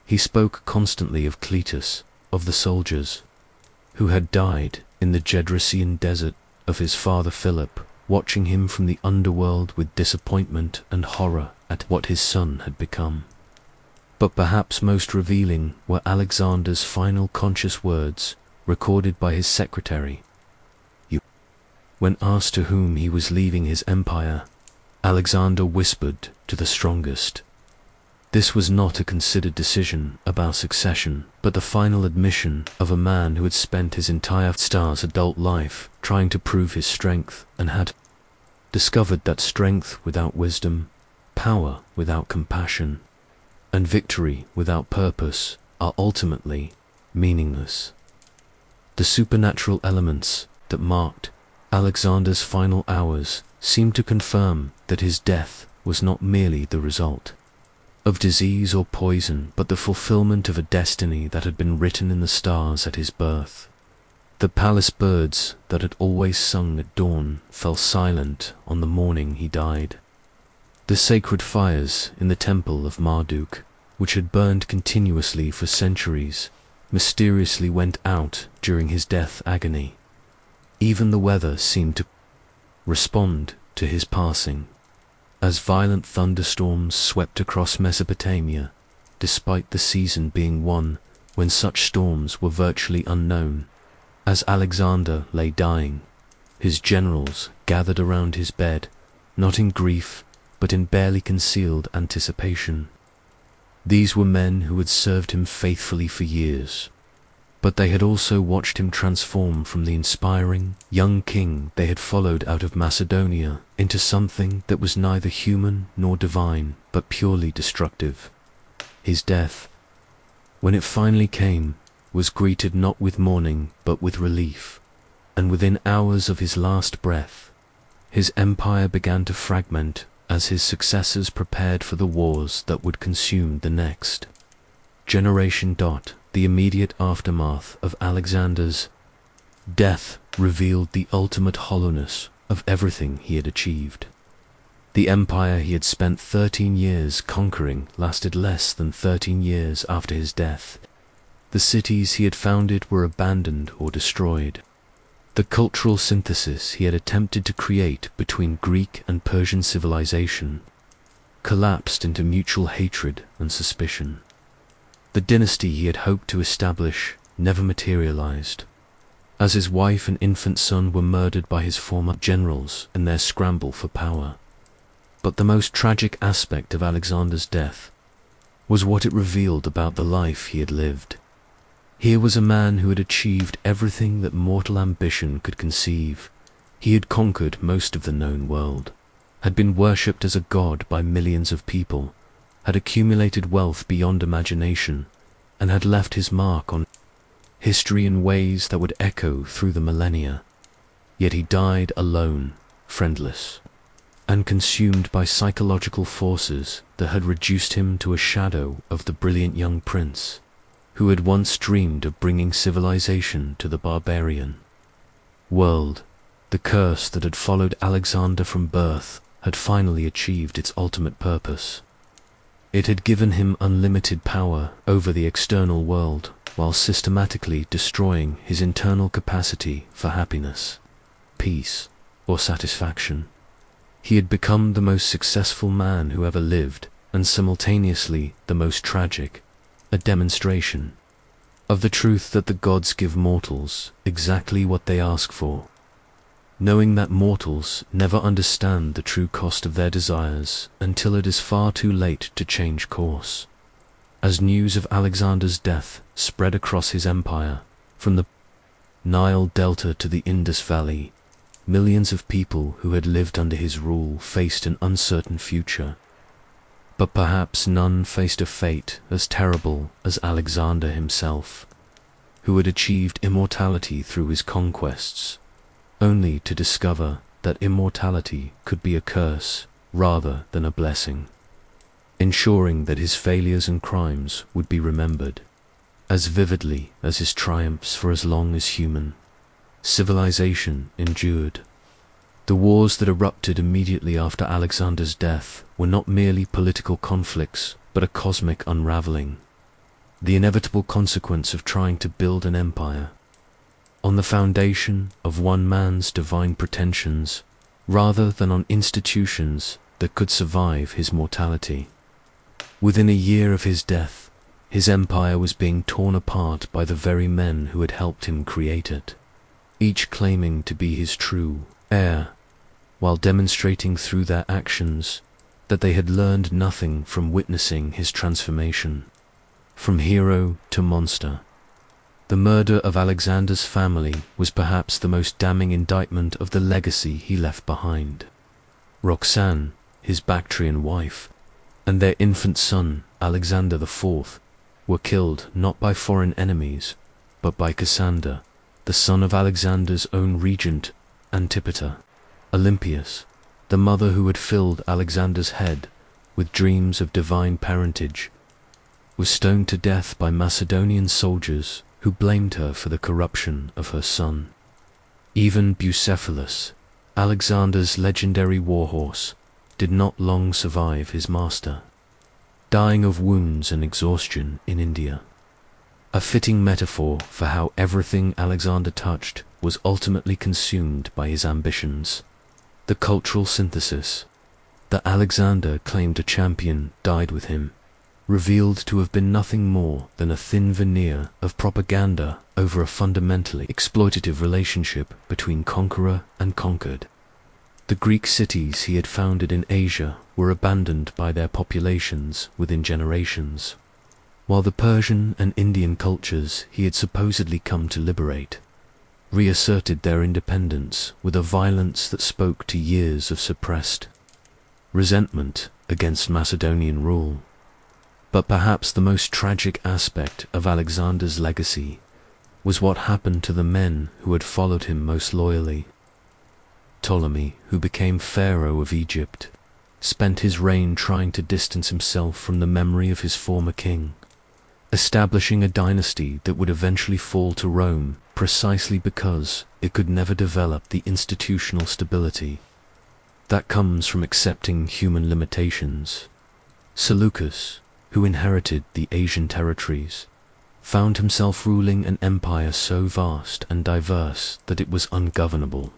A: He spoke constantly of Cletus, of the soldiers who had died in the Gedrosian desert, of his father Philip, watching him from the underworld with disappointment and horror at what his son had become. But perhaps most revealing were Alexander's final conscious words, recorded by his secretary. When asked to whom he was leaving his empire, Alexander whispered to the strongest. This was not a considered decision about succession, but the final admission of a man who had spent his entire adult life trying to prove his strength and had discovered that strength without wisdom, power without compassion, and victory without purpose are ultimately meaningless. The supernatural elements that marked Alexander's final hours seemed to confirm that his death was not merely the result of disease or poison, but the fulfillment of a destiny that had been written in the stars at his birth. The palace birds that had always sung at dawn fell silent on the morning he died. The sacred fires in the temple of Marduk, which had burned continuously for centuries, mysteriously went out during his death agony. Even the weather seemed to respond to his passing, as violent thunderstorms swept across Mesopotamia, despite the season being one when such storms were virtually unknown. As Alexander lay dying, his generals gathered around his bed, not in grief, but in barely concealed anticipation. These were men who had served him faithfully for years, but they had also watched him transform from the inspiring, young king they had followed out of Macedonia into something that was neither human nor divine, but purely destructive. His death, when it finally came, was greeted not with mourning but with relief, and within hours of his last breath, his empire began to fragment as his successors prepared for the wars that would consume the next generation. The immediate aftermath of Alexander's death revealed the ultimate hollowness of everything he had achieved. The empire he had spent 13 years conquering lasted less than 13 years after his death. The cities he had founded were abandoned or destroyed. The cultural synthesis he had attempted to create between Greek and Persian civilization collapsed into mutual hatred and suspicion. The dynasty he had hoped to establish never materialized, as his wife and infant son were murdered by his former generals in their scramble for power. But the most tragic aspect of Alexander's death was what it revealed about the life he had lived. Here was a man who had achieved everything that mortal ambition could conceive. He had conquered most of the known world, had been worshipped as a god by millions of people, had accumulated wealth beyond imagination, and had left his mark on history in ways that would echo through the millennia. Yet he died alone, friendless, and consumed by psychological forces that had reduced him to a shadow of the brilliant young prince who had once dreamed of bringing civilization to the barbarian world. The curse that had followed Alexander from birth had finally achieved its ultimate purpose. It had given him unlimited power over the external world, while systematically destroying his internal capacity for happiness, peace, or satisfaction. He had become the most successful man who ever lived, and simultaneously the most tragic, a demonstration of the truth that the gods give mortals exactly what they ask for, knowing that mortals never understand the true cost of their desires until it is far too late to change course. As news of Alexander's death spread across his empire, from the Nile Delta to the Indus Valley, millions of people who had lived under his rule faced an uncertain future. But perhaps none faced a fate as terrible as Alexander himself, who had achieved immortality through his conquests, only to discover that immortality could be a curse rather than a blessing, ensuring that his failures and crimes would be remembered as vividly as his triumphs for as long as human civilization endured. The wars that erupted immediately after Alexander's death were not merely political conflicts, but a cosmic unraveling, the inevitable consequence of trying to build an empire on the foundation of one man's divine pretensions, rather than on institutions that could survive his mortality. Within a year of his death, his empire was being torn apart by the very men who had helped him create it, each claiming to be his true heir, while demonstrating through their actions that they had learned nothing from witnessing his transformation from hero to monster. The murder of Alexander's family was perhaps the most damning indictment of the legacy he left behind. Roxanne, his Bactrian wife, and their infant son, Alexander IV, were killed not by foreign enemies, but by Cassander, the son of Alexander's own regent, Antipater. Olympias, the mother who had filled Alexander's head with dreams of divine parentage, was stoned to death by Macedonian soldiers who blamed her for the corruption of her son. Even Bucephalus, Alexander's legendary warhorse, did not long survive his master, dying of wounds and exhaustion in India. A fitting metaphor for how everything Alexander touched was ultimately consumed by his ambitions. The cultural synthesis that Alexander claimed to champion died with him, revealed to have been nothing more than a thin veneer of propaganda over a fundamentally exploitative relationship between conqueror and conquered. The Greek cities he had founded in Asia were abandoned by their populations within generations, while the Persian and Indian cultures he had supposedly come to liberate reasserted their independence with a violence that spoke to years of suppressed resentment against Macedonian rule. But perhaps the most tragic aspect of Alexander's legacy was what happened to the men who had followed him most loyally. Ptolemy, who became pharaoh of Egypt, spent his reign trying to distance himself from the memory of his former king, establishing a dynasty that would eventually fall to Rome precisely because it could never develop the institutional stability that comes from accepting human limitations. Seleucus, who inherited the Asian territories, found himself ruling an empire so vast and diverse that it was ungovernable,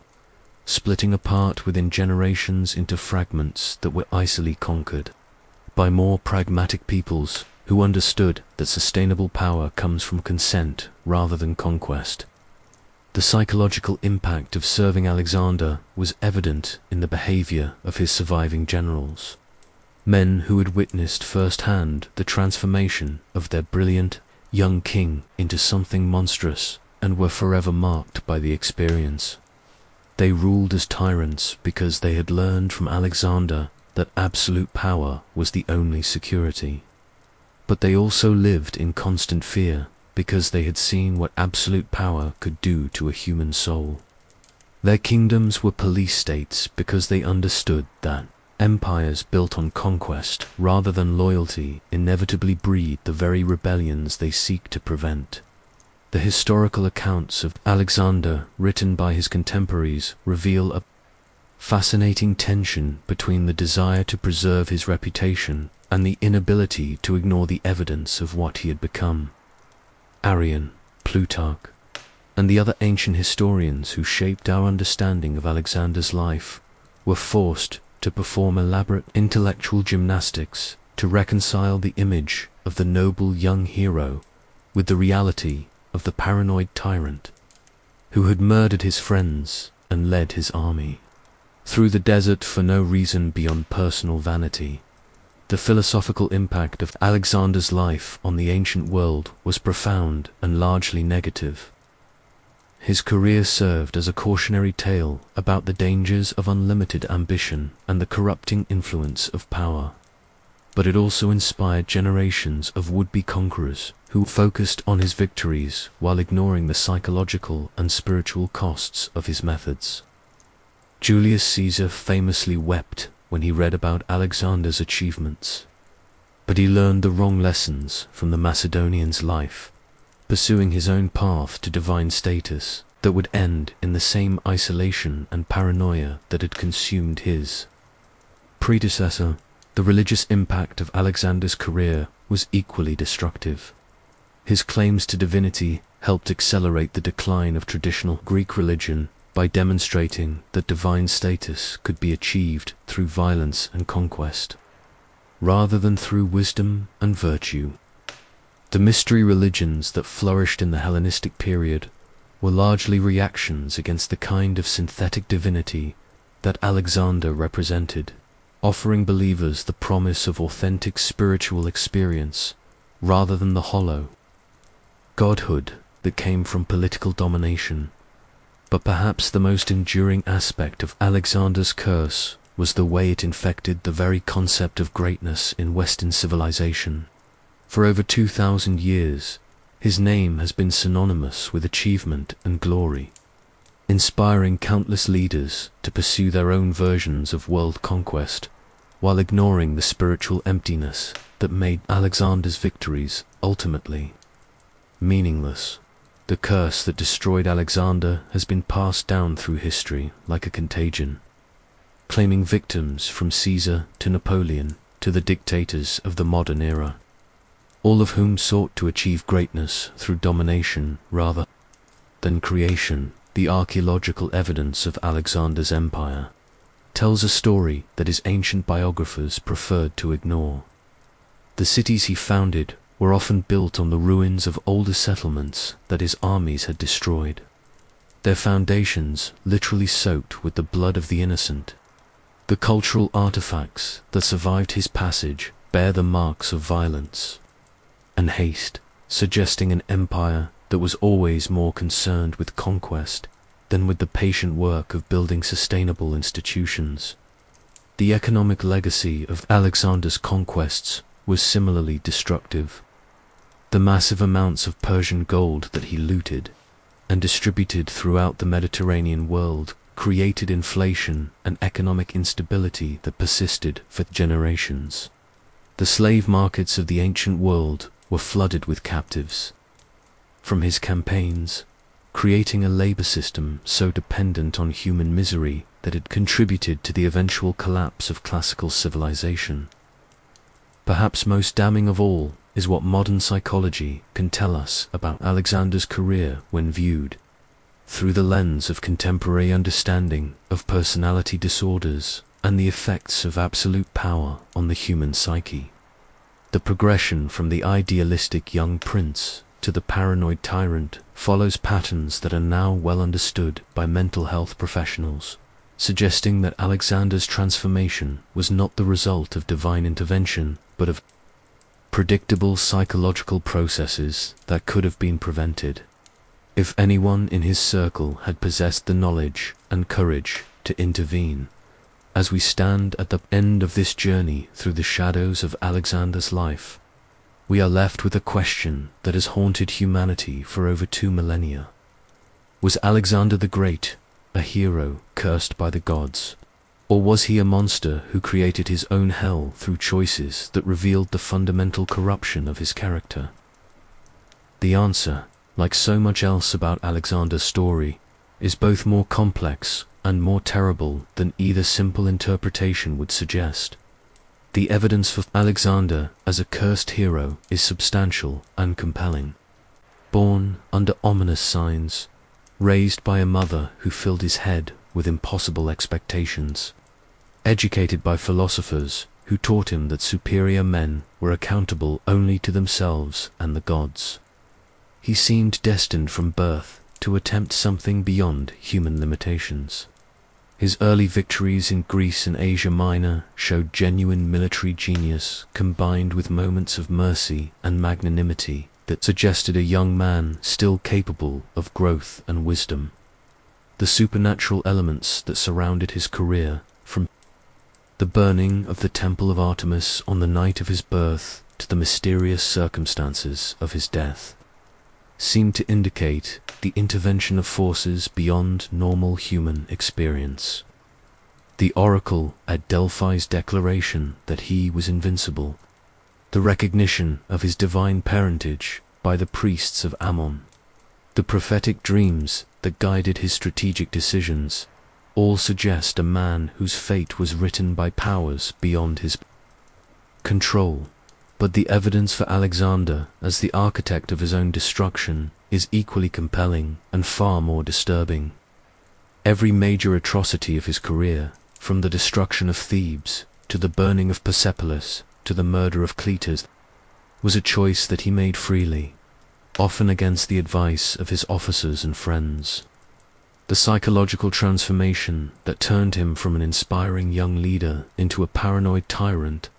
A: splitting apart within generations into fragments that were icily conquered by more pragmatic peoples who understood that sustainable power comes from consent rather than conquest. The psychological impact of serving Alexander was evident in the behavior of his surviving generals, men who had witnessed firsthand the transformation of their brilliant young king into something monstrous and were forever marked by the experience. They ruled as tyrants because they had learned from Alexander that absolute power was the only security. But they also lived in constant fear because they had seen what absolute power could do to a human soul. Their kingdoms were police states because they understood that empires built on conquest rather than loyalty inevitably breed the very rebellions they seek to prevent. The historical accounts of Alexander written by his contemporaries reveal a fascinating tension between the desire to preserve his reputation and the inability to ignore the evidence of what he had become. Arrian, Plutarch, and the other ancient historians who shaped our understanding of Alexander's life were forced to perform elaborate intellectual gymnastics to reconcile the image of the noble young hero with the reality of the paranoid tyrant who had murdered his friends and led his army through the desert for no reason beyond personal vanity. The philosophical impact of Alexander's life on the ancient world was profound and largely negative. His career served as a cautionary tale about the dangers of unlimited ambition and the corrupting influence of power. But it also inspired generations of would-be conquerors who focused on his victories while ignoring the psychological and spiritual costs of his methods. Julius Caesar famously wept when he read about Alexander's achievements, but he learned the wrong lessons from the Macedonian's life, pursuing his own path to divine status that would end in the same isolation and paranoia that had consumed his predecessor. The religious impact of Alexander's career was equally destructive. His claims to divinity helped accelerate the decline of traditional Greek religion by demonstrating that divine status could be achieved through violence and conquest, rather than through wisdom and virtue. The mystery religions that flourished in the Hellenistic period were largely reactions against the kind of synthetic divinity that Alexander represented, offering believers the promise of authentic spiritual experience rather than the hollow godhood that came from political domination. But perhaps the most enduring aspect of Alexander's curse was the way it infected the very concept of greatness in Western civilization. For over 2,000 years, his name has been synonymous with achievement and glory. inspiring countless leaders to pursue their own versions of world conquest, while ignoring the spiritual emptiness that made Alexander's victories ultimately meaningless. The curse that destroyed Alexander has been passed down through history like a contagion, claiming victims from Caesar to Napoleon to the dictators of the modern era, all of whom sought to achieve greatness through domination rather than creation. The archaeological evidence of Alexander's empire tells a story that his ancient biographers preferred to ignore. The cities he founded were often built on the ruins of older settlements that his armies had destroyed, their foundations literally soaked with the blood of the innocent. The cultural artifacts that survived his passage bear the marks of violence and haste, suggesting an empire that was always more concerned with conquest than with the patient work of building sustainable institutions. The economic legacy of Alexander's conquests was similarly destructive. The massive amounts of Persian gold that he looted and distributed throughout the Mediterranean world created inflation and economic instability that persisted for generations. The slave markets of the ancient world were flooded with captives from his campaigns, creating a labor system so dependent on human misery that it contributed to the eventual collapse of classical civilization. Perhaps most damning of all is what modern psychology can tell us about Alexander's career when viewed through the lens of contemporary understanding of personality disorders and the effects of absolute power on the human psyche. The progression from the idealistic young prince to the paranoid tyrant follows patterns that are now well understood by mental health professionals, suggesting that Alexander's transformation was not the result of divine intervention, but of predictable psychological processes that could have been prevented. If anyone in his circle had possessed the knowledge and courage to intervene, as we stand at the end of this journey through the shadows of Alexander's life, we are left with a question that has haunted humanity for over 2 millennia. Was Alexander the Great a hero cursed by the gods, or was he a monster who created his own hell through choices that revealed the fundamental corruption of his character? The answer, like so much else about Alexander's story, is both more complex and more terrible than either simple interpretation would suggest. The evidence for Alexander as a cursed hero is substantial and compelling. Born under ominous signs, raised by a mother who filled his head with impossible expectations, educated by philosophers who taught him that superior men were accountable only to themselves and the gods, he seemed destined from birth to attempt something beyond human limitations. His early victories in Greece and Asia Minor showed genuine military genius combined with moments of mercy and magnanimity that suggested a young man still capable of growth and wisdom. The supernatural elements that surrounded his career, from the burning of the Temple of Artemis on the night of his birth to the mysterious circumstances of his death, seemed to indicate the intervention of forces beyond normal human experience. The oracle at Delphi's declaration that he was invincible, the recognition of his divine parentage by the priests of Ammon, the prophetic dreams that guided his strategic decisions, all suggest a man whose fate was written by powers beyond his control. But the evidence for Alexander as the architect of his own destruction is equally compelling and far more disturbing. Every major atrocity of his career, from the destruction of Thebes to the burning of Persepolis to the murder of Cletus, was a choice that he made freely, often against the advice of his officers and friends. The psychological transformation that turned him from an inspiring young leader into a paranoid tyrant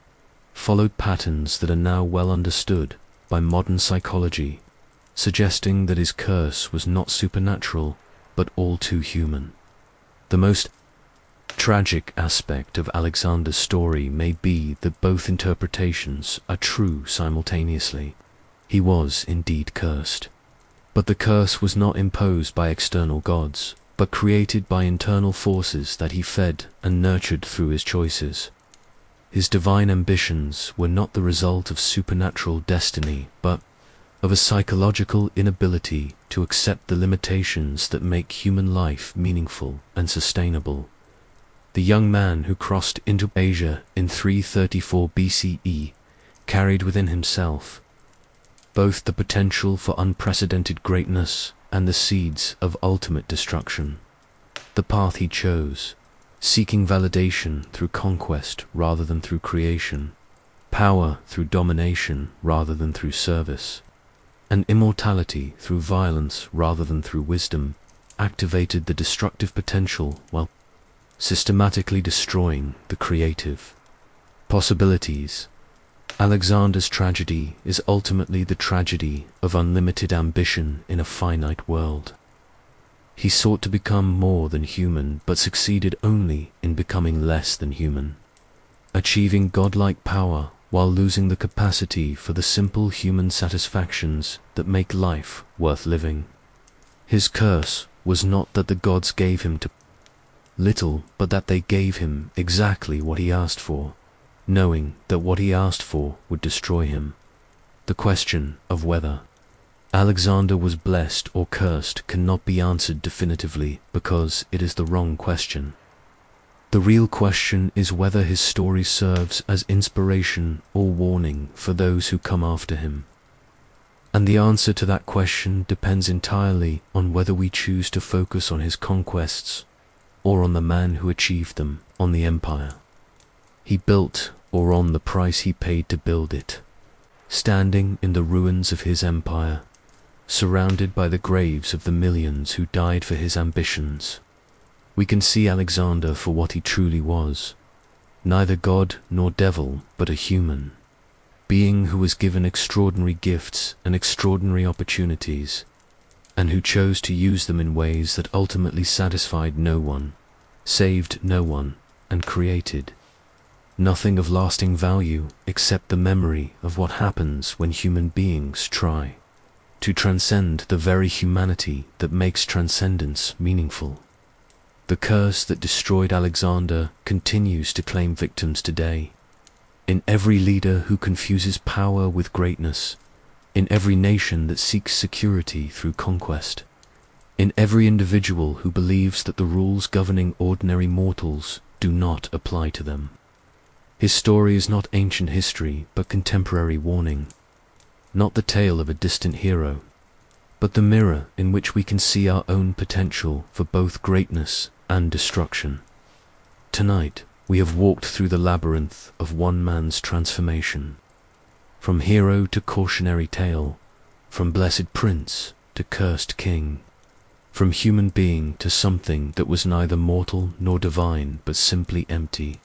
A: followed patterns that are now well understood by modern psychology, suggesting that his curse was not supernatural, but all too human. The most tragic aspect of Alexander's story may be that both interpretations are true simultaneously. He was indeed cursed, but the curse was not imposed by external gods, but but created by internal forces that he fed and nurtured through his choices. His divine ambitions were not the result of supernatural destiny, but of a psychological inability to accept the limitations that make human life meaningful and sustainable. The young man who crossed into Asia in 334 BCE carried within himself both the potential for unprecedented greatness and the seeds of ultimate destruction. The path he chose, seeking validation through conquest rather than through creation, power through domination rather than through service, and immortality through violence rather than through wisdom, activated the destructive potential while systematically destroying the creative possibilities. Alexander's tragedy is ultimately the tragedy of unlimited ambition in a finite world. He sought to become more than human, but succeeded only in becoming less than human, achieving godlike power while losing the capacity for the simple human satisfactions that make life worth living. His curse was not that the gods gave him too little, but that they gave him exactly what he asked for, knowing that what he asked for would destroy him. The question of whether Alexander was blessed or cursed cannot be answered definitively because it is the wrong question. The real question is whether his story serves as inspiration or warning for those who come after him. And the answer to that question depends entirely on whether we choose to focus on his conquests or on the man who achieved them, on the empire he built or on the price he paid to build it. Standing in the ruins of his empire, surrounded by the graves of the millions who died for his ambitions, we can see Alexander for what he truly was, neither god nor devil, but a human being who was given extraordinary gifts and extraordinary opportunities, and who chose to use them in ways that ultimately satisfied no one, saved no one, and created nothing of lasting value except the memory of what happens when human beings try to transcend the very humanity that makes transcendence meaningful. The curse that destroyed Alexander continues to claim victims today, in every leader who confuses power with greatness, in every nation that seeks security through conquest, in every individual who believes that the rules governing ordinary mortals do not apply to them. His story is not ancient history, but contemporary warning, not the tale of a distant hero, but the mirror in which we can see our own potential for both greatness and destruction. Tonight, we have walked through the labyrinth of one man's transformation, from hero to cautionary tale, from blessed prince to cursed king, from human being to something that was neither mortal nor divine, but simply empty.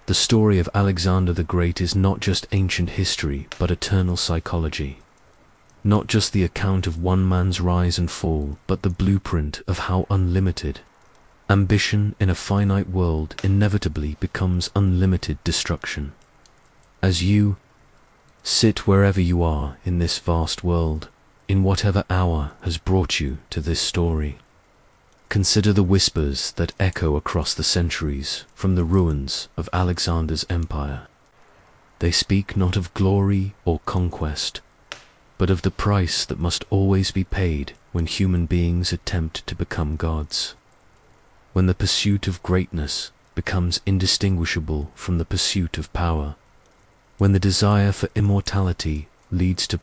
A: The story of Alexander the Great is not just ancient history, but eternal psychology. Not just the account of one man's rise and fall, but the blueprint of how unlimited ambition in a finite world inevitably becomes unlimited destruction. As you sit wherever you are in this vast world, in whatever hour has brought you to this story, consider the whispers that echo across the centuries from the ruins of Alexander's empire. They speak not of glory or conquest, but of the price that must always be paid when human beings attempt to become gods. When the pursuit of greatness becomes indistinguishable from the pursuit of power, when the desire for immortality leads to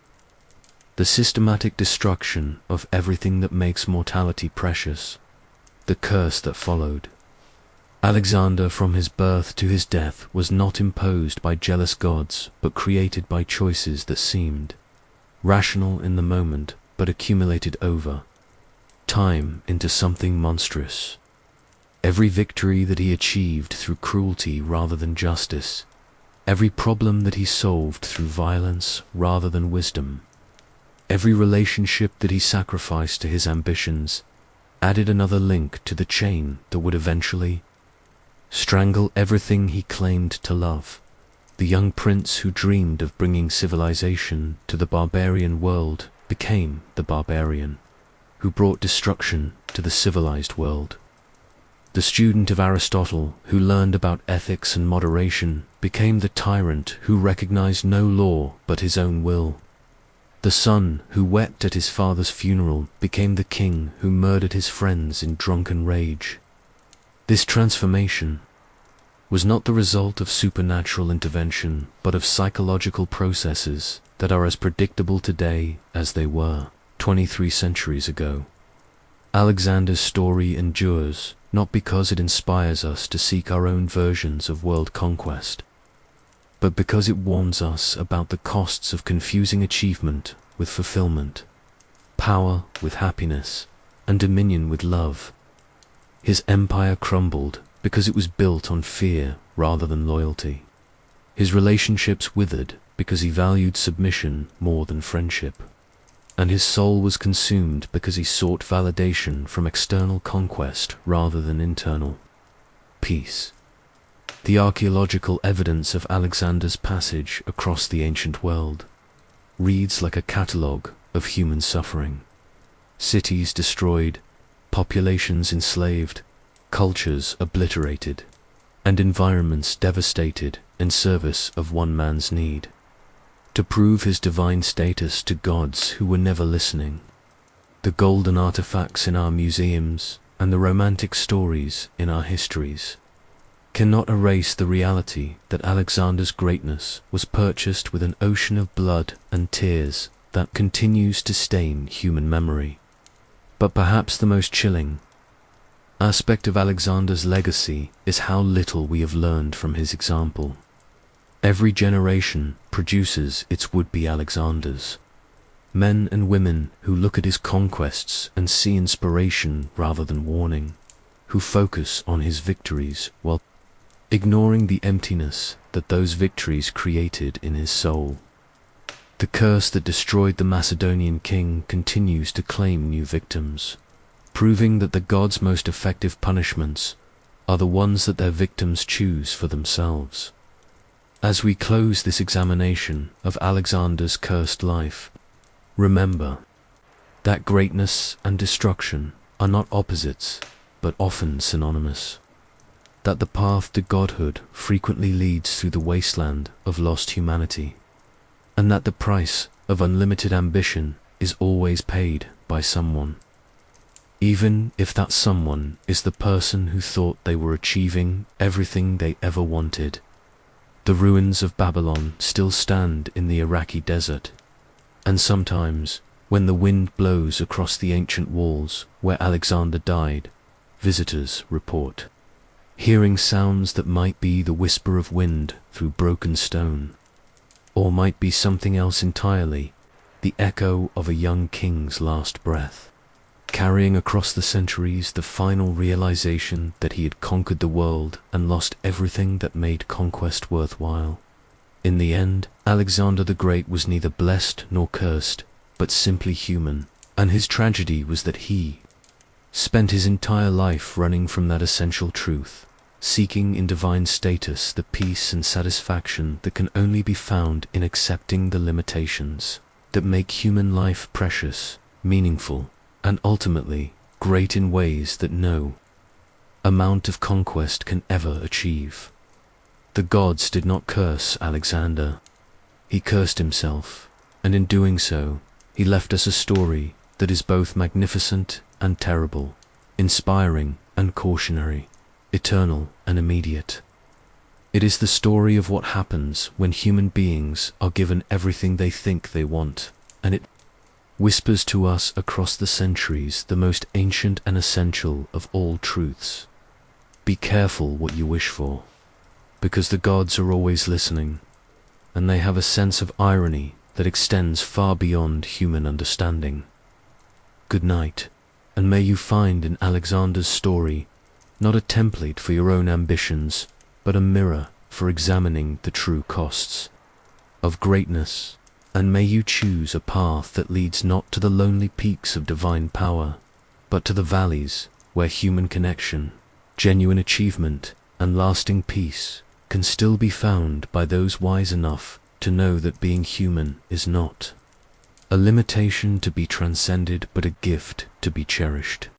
A: the systematic destruction of everything that makes mortality precious, the curse that followed. Alexander, from his birth to his death, was not imposed by jealous gods, but created by choices that seemed rational in the moment, but accumulated over time into something monstrous. Every victory that he achieved through cruelty rather than justice, every problem that he solved through violence rather than wisdom, every relationship that he sacrificed to his ambitions, added another link to the chain that would eventually strangle everything he claimed to love. The young prince who dreamed of bringing civilization to the barbarian world became the barbarian. who brought destruction to the civilized world. The student of Aristotle who learned about ethics and moderation became the tyrant who recognized no law but his own will. The son who wept at his father's funeral became the king who murdered his friends in drunken rage. This transformation was not the result of supernatural intervention, but of psychological processes that are as predictable today as they were 23 centuries ago. Alexander's story endures not because it inspires us to seek our own versions of world conquest, but because it warns us about the costs of confusing achievement with fulfillment, power with happiness, and dominion with love. His empire crumbled because it was built on fear rather than loyalty. His relationships withered because he valued submission more than friendship. And his soul was consumed because he sought validation from external conquest rather than internal peace. The archaeological evidence of Alexander's passage across the ancient world reads like a catalogue of human suffering. Cities destroyed, populations enslaved, cultures obliterated, and environments devastated in service of one man's need, to prove his divine status to gods who were never listening. The golden artifacts in our museums and the romantic stories in our histories cannot erase the reality that Alexander's greatness was purchased with an ocean of blood and tears that continues to stain human memory. But perhaps the most chilling aspect of Alexander's legacy is how little we have learned from his example. Every generation produces its would-be Alexanders, men and women who look at his conquests and see inspiration rather than warning, who focus on his victories while ignoring the emptiness that those victories created in his soul. The curse that destroyed the Macedonian king continues to claim new victims, proving that the gods' most effective punishments are the ones that their victims choose for themselves. As we close this examination of Alexander's cursed life, remember that greatness and destruction are not opposites, but often synonymous. That the path to godhood frequently leads through the wasteland of lost humanity, and that the price of unlimited ambition is always paid by someone, even if that someone is the person who thought they were achieving everything they ever wanted. The ruins of Babylon still stand in the Iraqi desert, and sometimes, when the wind blows across the ancient walls where Alexander died, visitors report hearing sounds that might be the whisper of wind through broken stone, or might be something else entirely, the echo of a young king's last breath, carrying across the centuries the final realization that he had conquered the world and lost everything that made conquest worthwhile. In the end, Alexander the Great was neither blessed nor cursed, but simply human, and his tragedy was that he spent his entire life running from that essential truth, seeking in divine status the peace and satisfaction that can only be found in accepting the limitations that make human life precious, meaningful, and ultimately great in ways that no amount of conquest can ever achieve. The gods did not curse Alexander. He cursed himself, and in doing so, he left us a story that is both magnificent and terrible, inspiring and cautionary, eternal and immediate. It is the story of what happens when human beings are given everything they think they want, and it whispers to us across the centuries the most ancient and essential of all truths. Be careful what you wish for, because the gods are always listening, and they have a sense of irony that extends far beyond human understanding. Good night, and may you find in Alexander's story not a template for your own ambitions, but a mirror for examining the true costs of greatness, and may you choose a path that leads not to the lonely peaks of divine power, but to the valleys where human connection, genuine achievement, and lasting peace can still be found by those wise enough to know that being human is not a limitation to be transcended but a gift to be cherished.